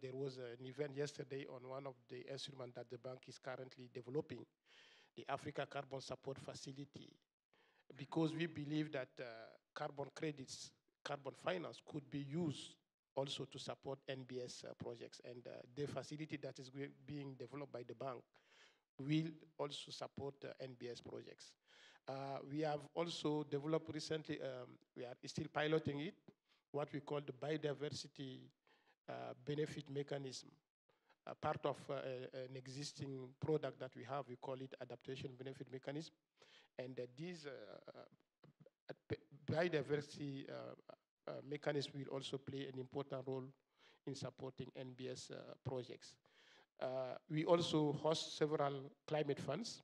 there was an event yesterday on one of the instruments that the bank is currently developing, the Africa Carbon Support Facility, because we believe that carbon credits, carbon finance could be used also to support NBS projects. And the facility that is being developed by the bank will also support NBS projects. We have also developed recently, we are still piloting it, what we call the biodiversity benefit mechanism. Part of an existing product that we have, we call it adaptation benefit mechanism. And this biodiversity mechanism will also play an important role in supporting NBS projects. We also host several climate funds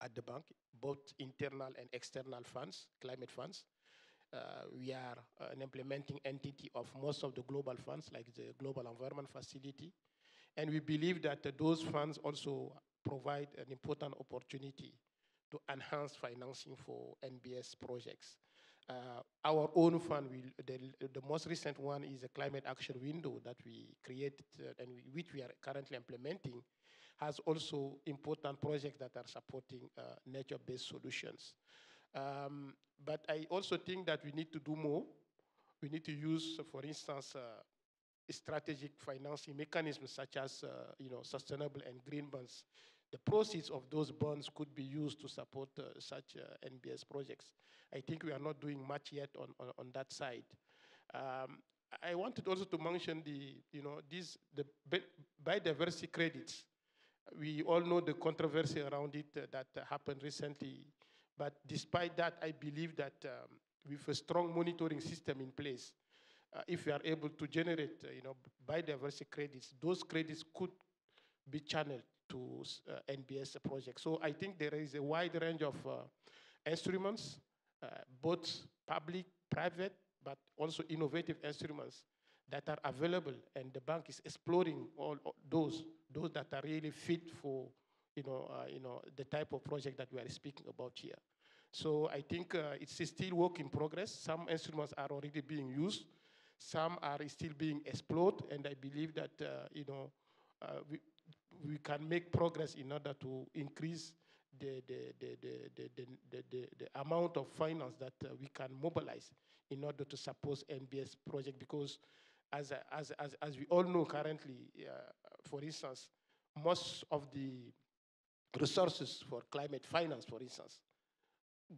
at the bank, both internal and external funds, climate funds. We are an implementing entity of most of the global funds, like the Global Environment Facility. And we believe that those funds also provide an important opportunity to enhance financing for NBS projects. our own fund, the most recent one is a climate action window that we created and which we are currently implementing, has also important projects that are supporting nature-based solutions. But I also think that we need to do more. We need to use, for instance, strategic financing mechanisms such as sustainable and green bonds. The proceeds of those bonds could be used to support such NBS projects. I think we are not doing much yet on that side. I wanted also to mention the biodiversity credits. We all know the controversy around it that happened recently. But despite that, I believe that with a strong monitoring system in place, if we are able to generate biodiversity credits, those credits could be channeled to NBS projects. So I think there is a wide range of instruments, both public, private, but also innovative instruments that are available, and the bank is exploring all those that are really fit for the type of project that we are speaking about here. So I think it's still work in progress. Some instruments are already being used, some are still being explored, and I believe that we can make progress in order to increase the amount of finance that we can mobilize in order to support NBS project, because as we all know currently, for instance, most of the resources for climate finance, for instance,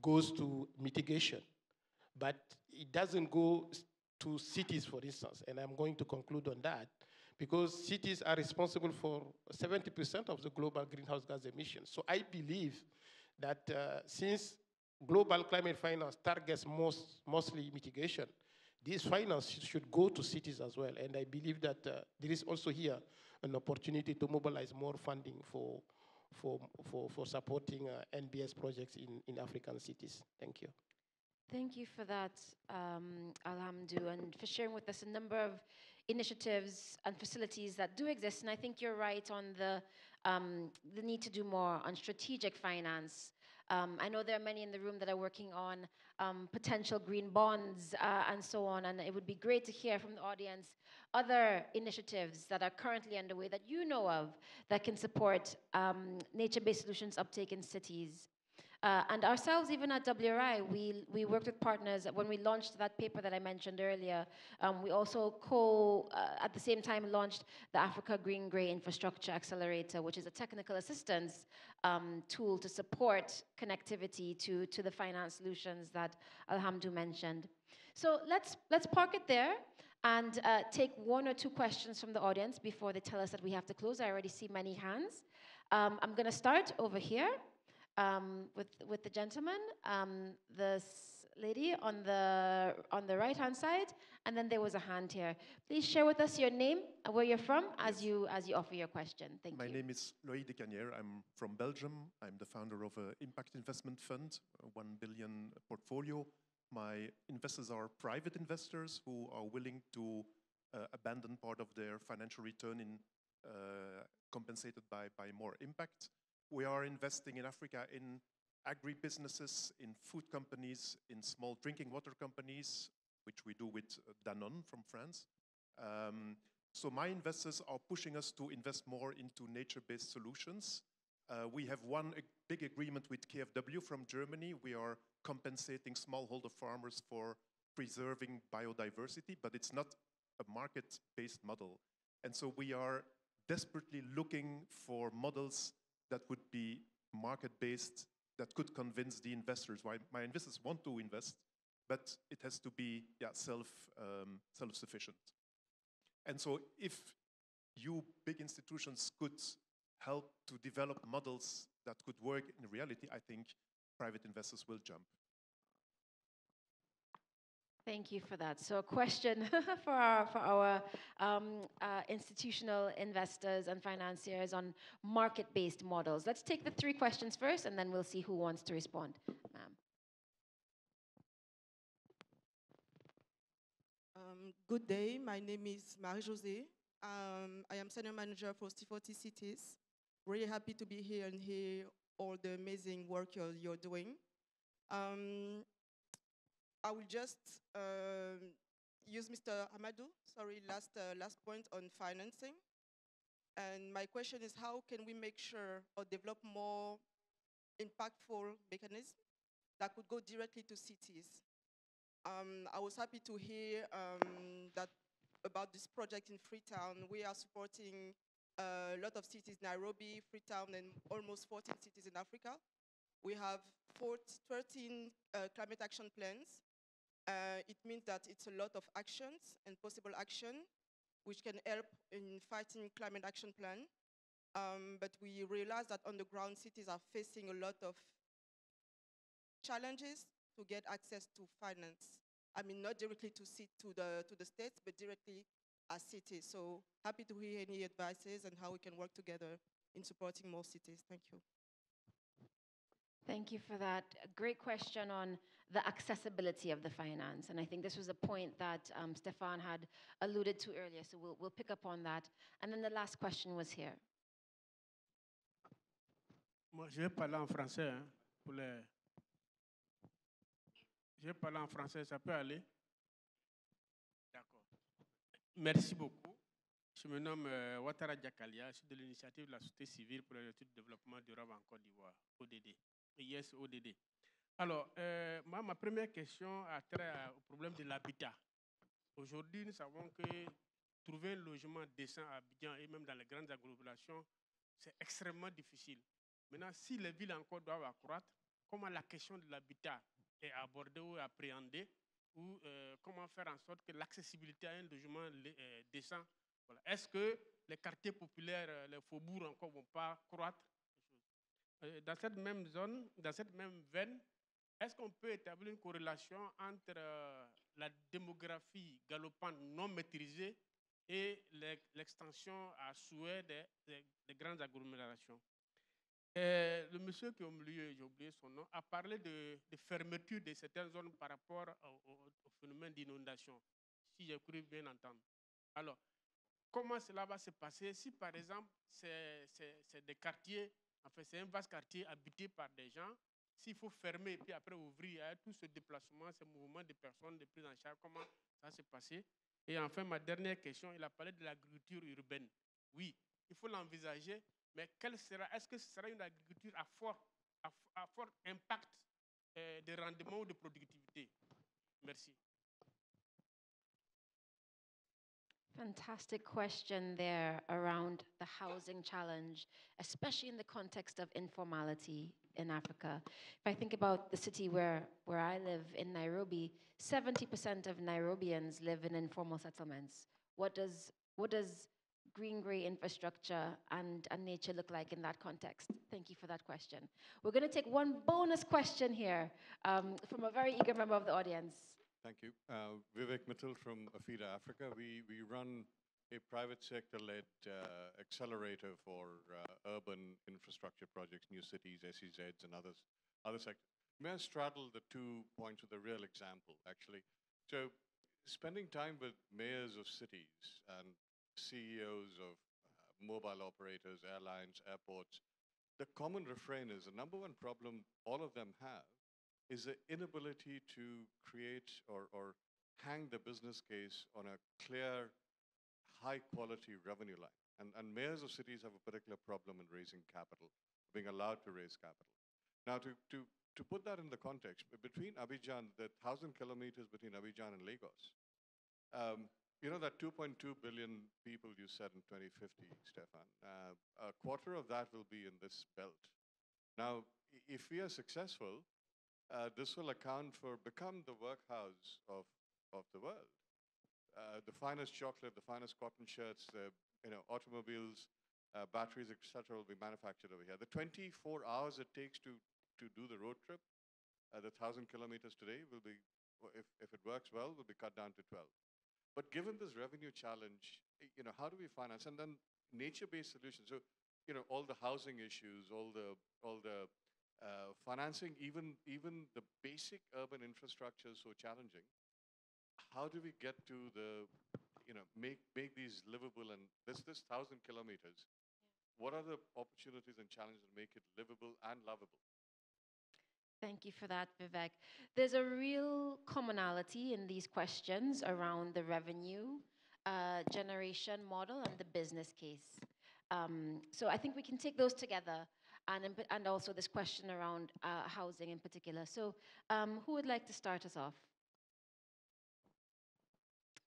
goes to mitigation, but it doesn't go to cities, for instance, and I'm going to conclude on that, because cities are responsible for 70% of the global greenhouse gas emissions. So I believe that since global climate finance targets mostly mitigation, this finance should go to cities as well. And I believe that there is also here an opportunity to mobilize more funding for supporting NBS projects in African cities. Thank you. Thank you for that, Alhamdu, and for sharing with us a number of initiatives and facilities that do exist. And I think you're right on the need to do more on strategic finance. I know there are many in the room that are working on potential green bonds and so on, and it would be great to hear from the audience other initiatives that are currently underway that you know of that can support nature-based solutions uptake in cities. And ourselves, even at WRI, we worked with partners. When we launched that paper that I mentioned earlier, we also at the same time launched the Africa Green Grey Infrastructure Accelerator, which is a technical assistance tool to support connectivity to the finance solutions that Alhamdu mentioned. So let's park it there and take one or two questions from the audience before they tell us that we have to close. I already see many hands. I'm going to start over here. With the gentleman, this lady on the right-hand side, and then there was a hand here. Please share with us your name and where you're from as you offer your question. Thank you. My name is Loïc de Canière. I'm from Belgium. I'm the founder of an impact investment fund, a 1 billion portfolio. My investors are private investors who are willing to abandon part of their financial return in compensated by more impact. We are investing in Africa in agri-businesses, in food companies, in small drinking water companies, which we do with Danone from France. So my investors are pushing us to invest more into nature-based solutions. We have one big agreement with KfW from Germany. We are compensating smallholder farmers for preserving biodiversity, but it's not a market-based model. And so we are desperately looking for models that would be market-based, that could convince the investors. Why my investors want to invest, but it has to be self-sufficient. And so if you big institutions could help to develop models that could work in reality, I think private investors will jump. Thank you for that. So a question for our institutional investors and financiers on market-based models. Let's take the three questions first, and then we'll see who wants to respond. Ma'am. Good day. My name is Marie-Josée. I am Senior Manager for C40 Cities. Really happy to be here and hear all the amazing work you're doing. I will just use Mr. Amadou, last point on financing. And my question is, how can we make sure or develop more impactful mechanisms that could go directly to cities? I was happy to hear that about this project in Freetown. We are supporting a lot of cities, Nairobi, Freetown, and almost 14 cities in Africa. We have 13 climate action plans. It means that it's a lot of actions and possible action which can help in fighting climate action plan. But we realize that on the ground, cities are facing a lot of challenges to get access to finance. I mean, not directly to the states, but directly as cities. So happy to hear any advices and how we can work together in supporting more cities. Thank you. Thank you for that. A great question on the accessibility of the finance. And I think this was a point that Stefan had alluded to earlier, so we'll pick up on that. And then the last question was here. Moi, je vais parler en français. Hein, pour les... Je vais parler en français, ça peut aller? D'accord. Merci beaucoup. Je me nomme Ouattara Diakalia, je suis de l'initiative de la société civile pour l'étude de développement durable en Côte d'Ivoire, ODD. Yes, ODD. Alors, moi, ma première question a trait au problème de l'habitat. Aujourd'hui, nous savons que trouver un logement décent à Abidjan et même dans les grandes agglomérations, c'est extrêmement difficile. Maintenant, si les villes encore doivent accroître, comment la question de l'habitat est abordée ou appréhendée, ou comment faire en sorte que l'accessibilité à un logement décent, voilà. Est-ce que les quartiers populaires, les faubourgs encore ne vont pas croître? Dans cette même zone, dans cette même veine, est-ce qu'on peut établir une corrélation entre la démographie galopante non maîtrisée et l'extension à souhait des grandes agglomérations? Le monsieur qui est au milieu, j'ai oublié son nom, a parlé de fermeture de certaines zones par rapport au phénomène d'inondation, si j'ai cru bien entendre. Alors, comment cela va se passer si, par exemple, c'est des quartiers, en fait, c'est un vaste quartier habité par des gens, s'il faut fermer et puis après ouvrir, tout ce déplacement, ce mouvement de personnes, de prise en charge, comment ça va se passer? Et enfin, ma dernière question, il a parlé de l'agriculture urbaine. Oui, il faut l'envisager, mais est-ce que ce sera une agriculture à fort impact de rendement ou de productivité? Merci. Fantastic question there around the housing challenge, especially in the context of informality in Africa. If I think about the city where I live in Nairobi, 70% of Nairobians live in informal settlements. What does green-gray infrastructure and nature look like in that context? Thank you for that question. We're going to take one bonus question here from a very eager member of the audience. Thank you. Vivek Mittal from AFIDA Africa. We run a private sector-led accelerator for urban infrastructure projects, new cities, SEZs, and other sectors. May I straddle the 2 points with a real example, actually? So spending time with mayors of cities and CEOs of mobile operators, airlines, airports, the common refrain is the number one problem all of them have is the inability to create or hang the business case on a clear, high-quality revenue line. And mayors of cities have a particular problem in raising capital, being allowed to raise capital. Now, to put that in the context, between Abidjan, the 1,000 kilometers between Abidjan and Lagos, you know that 2.2 billion people you said in 2050, Stefan, a quarter of that will be in this belt. Now, if we are successful, this will become the workhouse of the world. The finest chocolate, the finest cotton shirts, automobiles, batteries, etc., will be manufactured over here. The 24 hours it takes to do the road trip, the 1,000 kilometers today will be, if it works well, will be cut down to 12. But given this revenue challenge, how do we finance? And then nature-based solutions. So, all the housing issues, all the financing, even the basic urban infrastructure is so challenging. How do we get to make these livable? And this 1,000 kilometers, what are the opportunities and challenges to make it livable and lovable? Thank you for that, Vivek. There's a real commonality in these questions around the revenue generation model and the business case. So I think we can take those together, and also this question around housing in particular. So who would like to start us off?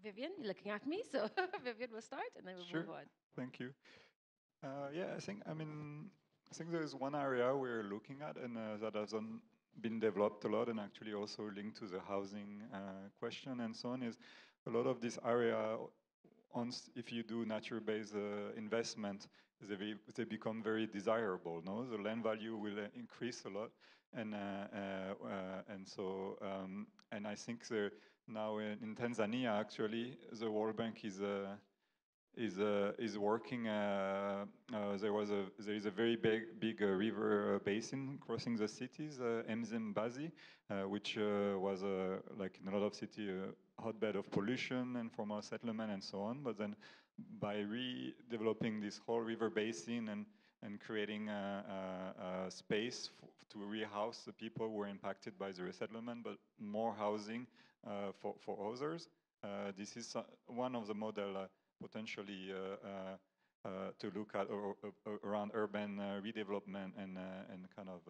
Vivian, you're looking at me, so Vivian will start, and then we'll Sure. move on. Thank you. Yeah, I think there is one area we're looking at, and that hasn't been developed a lot, and actually also linked to the housing question and so on, is a lot of this area, if you do nature-based investment, they become very desirable. No, the land value will increase a lot, and I think now in Tanzania, actually, the World Bank is working. There is a very big river basin crossing the cities, Mzimbazi, which was like in a lot of cities a hotbed of pollution and formal settlement and so on. But then by redeveloping this whole river basin and creating a space to rehouse the people who were impacted by the resettlement, but more housing for others. This is one of the model potentially to look at around urban redevelopment and kind of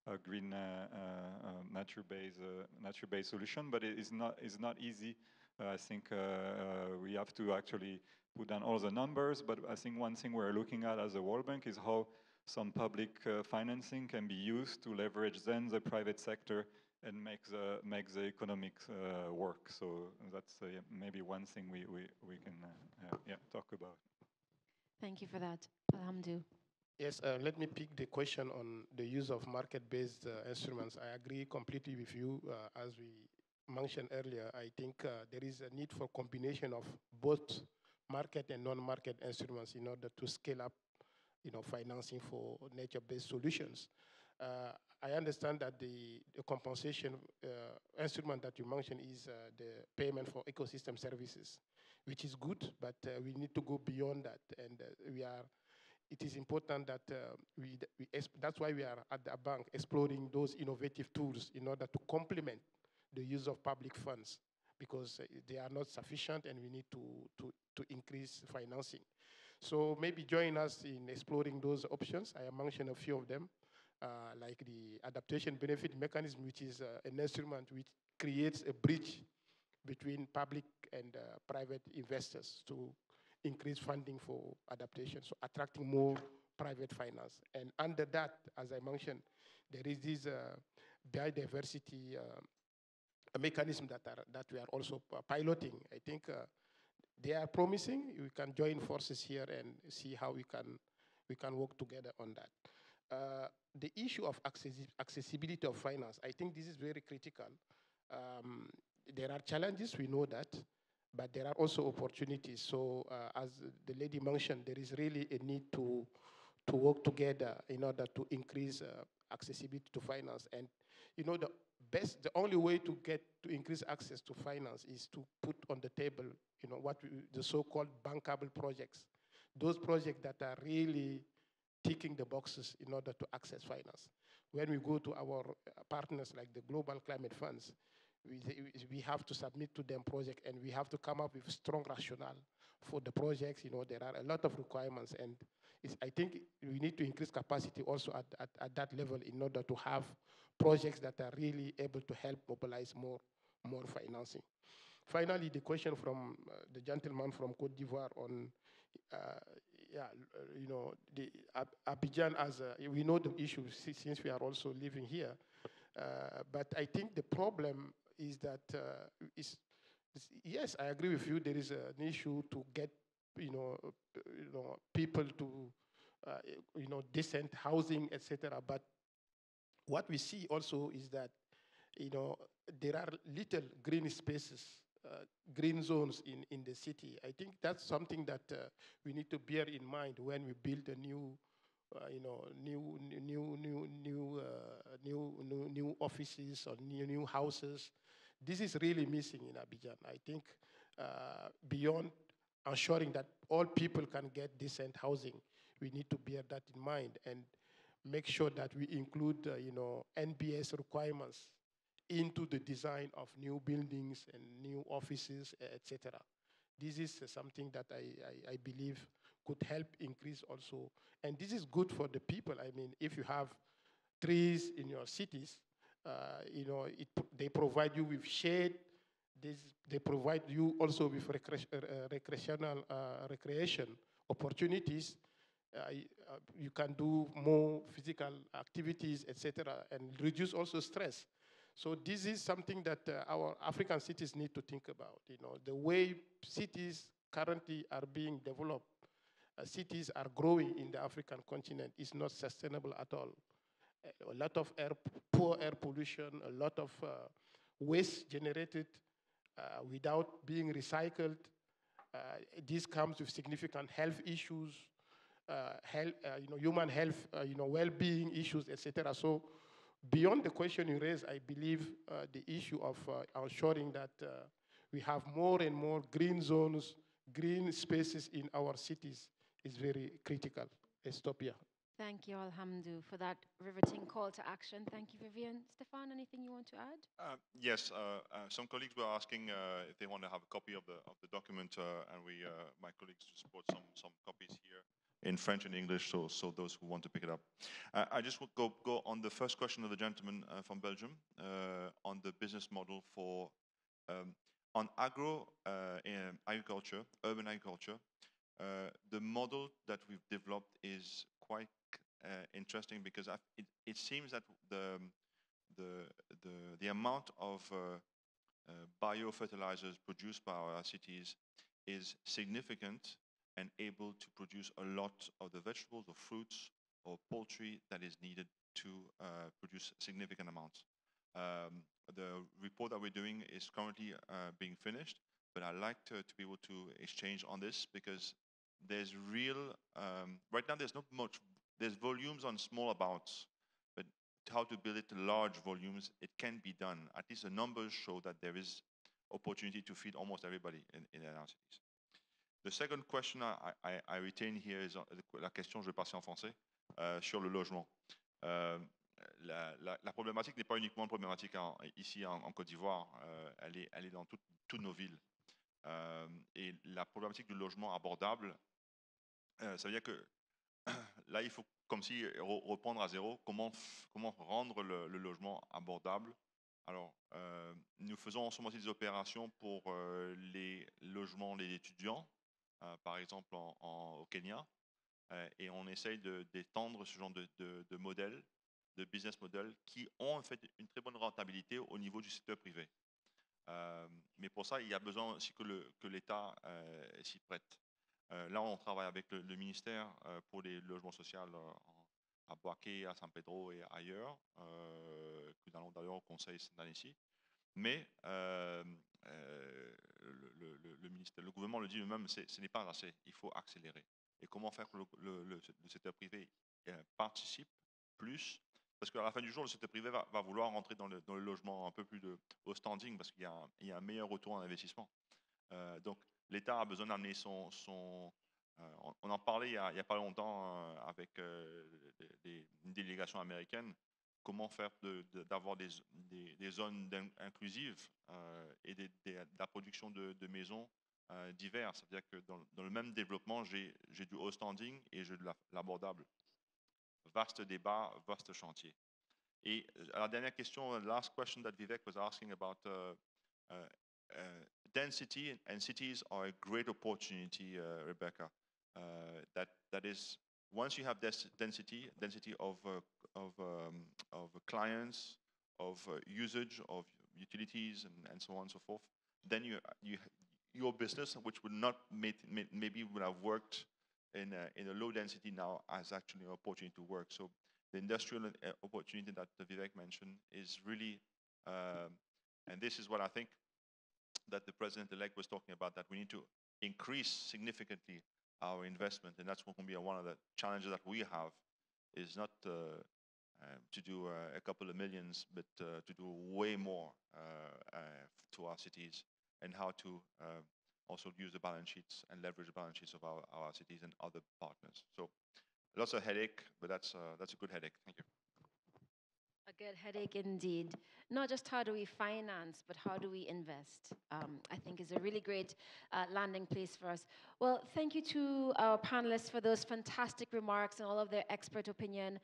a green nature-based solution, but it is not easy. I think we have to actually put down all the numbers, but I think one thing we're looking at as a World Bank is how some public financing can be used to leverage then the private sector and make the economics work. So that's maybe one thing we can talk about. Thank you for that, Alhamdu. Yes, let me pick the question on the use of market-based instruments. I agree completely with you. As we mentioned earlier, I think there is a need for combination of both market and non-market instruments in order to scale up, financing for nature-based solutions. I understand that the compensation instrument that you mentioned is the payment for ecosystem services, which is good, but we need to go beyond that. And it is important that that's why we are at the bank exploring those innovative tools in order to complement the use of public funds, because they are not sufficient and we need to increase financing. So maybe join us in exploring those options. I mentioned a few of them. Like the adaptation benefit mechanism, which is an instrument which creates a bridge between public and private investors to increase funding for adaptation, so attracting more private finance. And under that, as I mentioned, there is this biodiversity mechanism that we are also piloting. I think they are promising. We can join forces here and see how we can work together on that. The issue of accessibility of finance, I think this is very critical. There are challenges, we know that, but there are also opportunities. So as the lady mentioned, there is really a need to work together in order to increase accessibility to finance. And the only way to increase access to finance is to put on the table, the so-called bankable projects. Those projects that are really ticking the boxes in order to access finance. When we go to our partners like the Global Climate Funds, we have to submit to them projects and we have to come up with strong rationale for the projects. There are a lot of requirements, and I think we need to increase capacity also at that level in order to have projects that are really able to help mobilize more financing. Finally, the question from the gentleman from Cote d'Ivoire on the Abidjan, as we know the issue since we are also living here. But I think the problem is that, yes, I agree with you, there is an issue to get people to decent housing, etc. But what we see also is that there are little green spaces, green zones in the city. I think that's something that we need to bear in mind when we build a new offices or new houses. This is really missing in Abidjan. I think beyond ensuring that all people can get decent housing, we need to bear that in mind. And make sure that we include, NBS requirements into the design of new buildings and new offices, etc. This is something that I believe could help increase also. And this is good for the people. I mean, if you have trees in your cities, they provide you with shade. They provide you also with recreation opportunities. You can do more physical activities, etc., and reduce also stress. So this is something that our African cities need to think about. The way cities currently are being developed, cities are growing in the African continent is not sustainable at all. A lot of poor air pollution, a lot of waste generated without being recycled. This comes with significant health issues, human health, well-being issues, etc. So beyond the question you raised, I believe the issue of ensuring that we have more and more green zones, green spaces in our cities is very critical. I stop here. Thank you, Alhamdu, for that riveting call to action. Thank you, Vivian. Stefan, anything you want to add? Yes, some colleagues were asking if they want to have a copy of the document, and my colleagues just brought some copies here in French and English, so those who want to pick it up. I just would go on the first question of the gentleman from Belgium on the business model for on agriculture, urban agriculture. The model that we've developed is quite interesting because it seems that the amount of biofertilizers produced by our cities is significant and able to produce a lot of the vegetables or fruits or poultry that is needed to produce significant amounts. The report that we're doing is currently being finished, but I'd like to be able to exchange on this because there's real, right now there's not much, there's volumes on small amounts, but how to build it to large volumes, it can be done. At least the numbers show that there is opportunity to feed almost everybody in our cities. The second question I retain here is la question, je vais passer en français, sur le logement. La problématique n'est pas uniquement une problématique ici en Côte d'Ivoire, elle est dans toutes nos villes. Et la problématique du logement abordable, ça veut dire que là, il faut comme si reprendre à zéro, comment rendre le logement abordable. Alors, nous faisons en ce moment des opérations pour les logements des étudiants, par exemple au Kenya, et on essaye d'étendre ce genre de modèles, de business models qui ont en fait une très bonne rentabilité au niveau du secteur privé. Mais pour ça, il y a besoin aussi que l'État s'y prête. Là, on travaille avec le ministère pour les logements sociaux à Boaké, à San Pedro et ailleurs, que nous allons d'ailleurs au Conseil cette année-ci. Mais le gouvernement le dit lui-même, ce n'est pas assez, il faut accélérer. Et comment faire que le secteur privé participe plus? Parce qu'à la fin du jour, le secteur privé va vouloir rentrer dans le logement un peu plus au standing parce qu'il y a un meilleur retour en investissement. Donc, l'État a besoin d'amener on en parlait il n'y a pas longtemps avec une délégation américaine, comment faire d'avoir des zones inclusives et de la production de maisons diverses. C'est-à-dire que dans le même développement, j'ai du haut standing et j'ai de l'abordable. Vaste débat, vaste chantier. Et la dernière question, last question that Vivek was asking about density and cities are a great opportunity, Rebecca. That is, once you have density of clients, of usage, of utilities, and so on and so forth, then your business, which would not maybe would have worked in a low density now, has actually an opportunity to work. So the industrial opportunity that Vivek mentioned is really, and this is what I think that the president-elect was talking about, that we need to increase significantly our investment, and that's going to be one of the challenges that we have, is not to do a couple of millions, but to do way more to our cities, and how to also use the balance sheets and leverage the balance sheets of our cities and other partners. So Lots of headache, but that's a good headache. Thank you. A good headache indeed. Not just how do we finance, but how do we invest, I think is a really great landing place for us. Well, thank you to our panelists for those fantastic remarks and all of their expert opinion.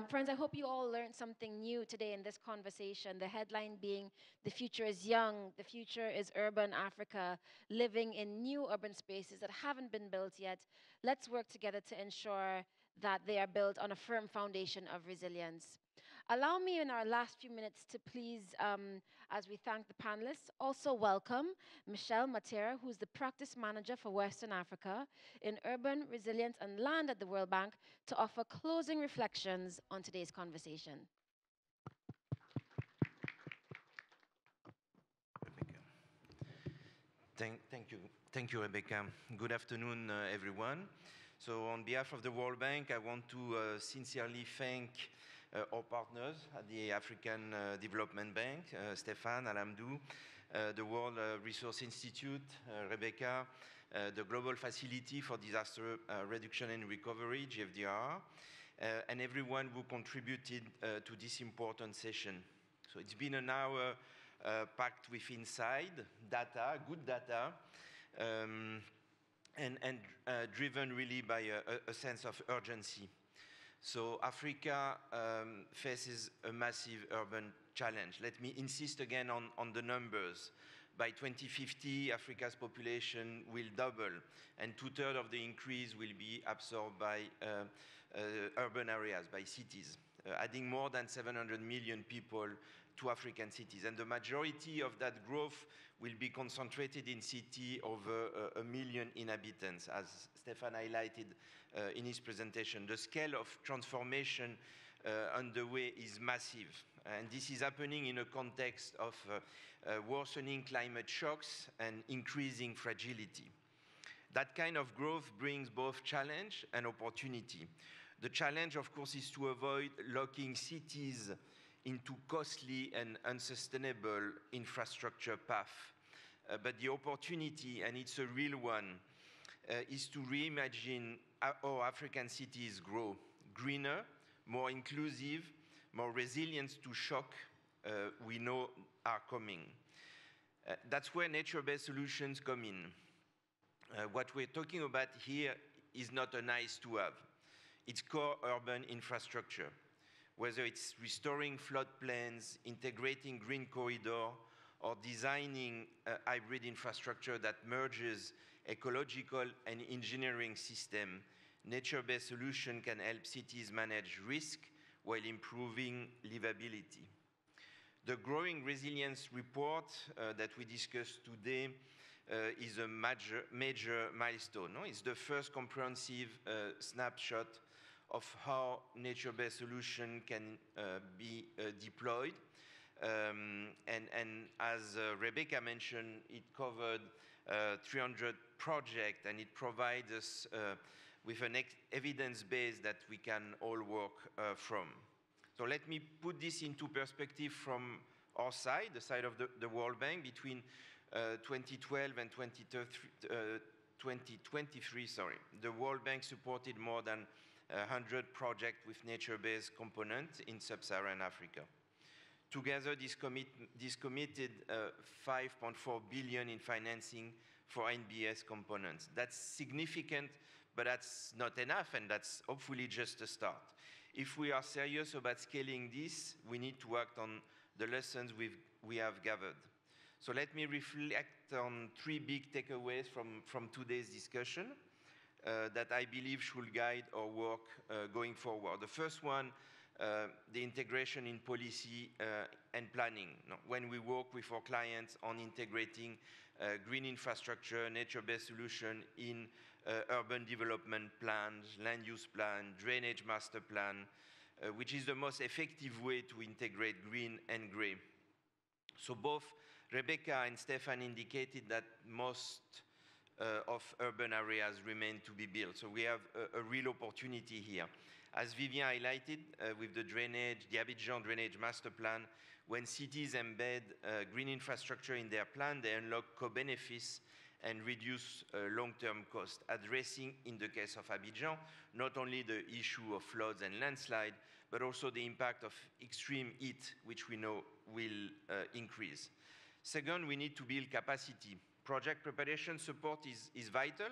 Friends, I hope you all learned something new today in this conversation. The headline being, the future is young, the future is urban Africa, living in new urban spaces that haven't been built yet. Let's work together to ensure that they are built on a firm foundation of resilience. Allow me in our last few minutes to please, as we thank the panelists, also welcome Michelle Matera, who's the Practice Manager for Western Africa in Urban Resilience and Land at the World Bank, to offer closing reflections on today's conversation. Thank you, Rebecca. Good afternoon, everyone. So on behalf of the World Bank, I want to sincerely thank our partners at the African Development Bank, Stéphane, Alamdou, the World Resource Institute, Rebecca, the Global Facility for Disaster Reduction and Recovery, GFDR, and everyone who contributed to this important session. So it's been an hour packed with insight, data, good data, and driven really by a sense of urgency. So Africa faces a massive urban challenge. Let me insist again on the numbers. By 2050, Africa's population will double, and 2/3 of the increase will be absorbed by urban areas, by cities, adding more than 700 million people to African cities. And the majority of that growth will be concentrated in cities over 1 million inhabitants, as Stéphane highlighted in his presentation. The scale of transformation underway is massive. And this is happening in a context of worsening climate shocks and increasing fragility. That kind of growth brings both challenge and opportunity. The challenge, of course, is to avoid locking cities into costly and unsustainable infrastructure path. But the opportunity, and it's a real one, is to reimagine how African cities grow. Greener, more inclusive, more resilient to shock we know are coming. That's where nature-based solutions come in. What we're talking about here is not a nice to have. It's core urban infrastructure, whether it's restoring floodplains, integrating green corridor, or designing a hybrid infrastructure that merges ecological and engineering system. Nature-based solution can help cities manage risk while improving livability. The Growing Resilience report that we discussed today is a major milestone. No? It's the first comprehensive snapshot of how nature-based solution can be deployed. And as Rebecca mentioned, it covered 300 projects, and it provides us with an evidence base that we can all work from. So let me put this into perspective from our side, the side of the World Bank. Between 2012 and 2023, the World Bank supported more than 100 projects with nature-based components in sub-Saharan Africa. Together, this committed 5.4 billion in financing for NBS components. That's significant, but that's not enough, and that's hopefully just a start. If we are serious about scaling this, we need to act on the lessons we have gathered. So let me reflect on 3 big takeaways from today's discussion that I believe should guide our work going forward. The first one, the integration in policy and planning. When we work with our clients on integrating green infrastructure, nature-based solution in urban development plans, land use plan, drainage master plan, which is the most effective way to integrate green and gray. So both Rebecca and Stéphane indicated that most of urban areas remain to be built. So we have a real opportunity here. As Vivien highlighted with the Abidjan Drainage Master Plan, when cities embed green infrastructure in their plan, they unlock co-benefits and reduce long-term costs, addressing, in the case of Abidjan, not only the issue of floods and landslide, but also the impact of extreme heat, which we know will increase. Second, we need to build capacity. Project preparation support is vital,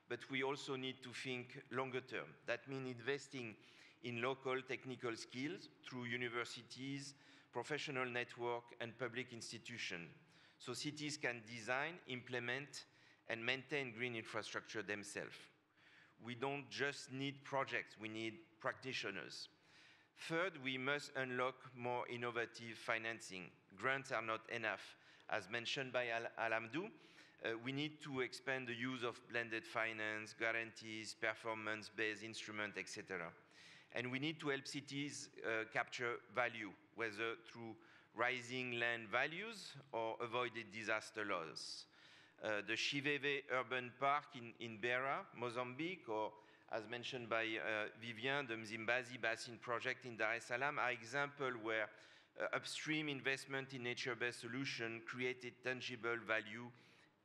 but we also need to think longer term. That means investing in local technical skills through universities, professional network, and public institutions, so cities can design, implement, and maintain green infrastructure themselves. We don't just need projects, we need practitioners. Third, we must unlock more innovative financing. Grants are not enough. As mentioned by Alamdou, we need to expand the use of blended finance, guarantees, performance-based instruments, etc. And we need to help cities capture value, whether through rising land values or avoided disaster loss. The Chiveve Urban Park in Beira, Mozambique, or as mentioned by Vivien, the Mzimbazi Basin project in Dar es Salaam are examples where upstream investment in nature-based solutions created tangible value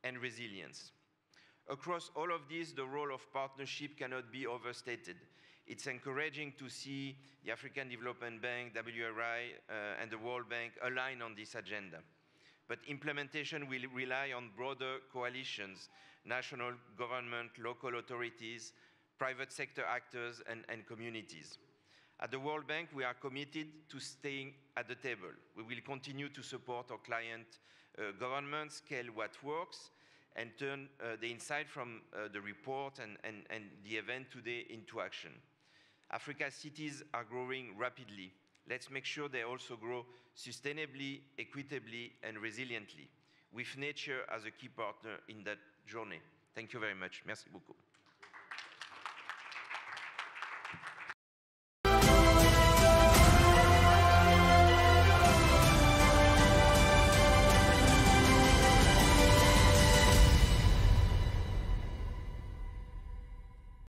and resilience. Across all of this, the role of partnership cannot be overstated. It's encouraging to see the African Development Bank, WRI, and the World Bank align on this agenda. But implementation will rely on broader coalitions, national government, local authorities, private sector actors, and communities. At the World Bank, we are committed to staying at the table. We will continue to support our client governments, scale what works, and turn the insight from the report and the event today into action. Africa's cities are growing rapidly. Let's make sure they also grow sustainably, equitably, and resiliently, with nature as a key partner in that journey. Thank you very much. Merci beaucoup.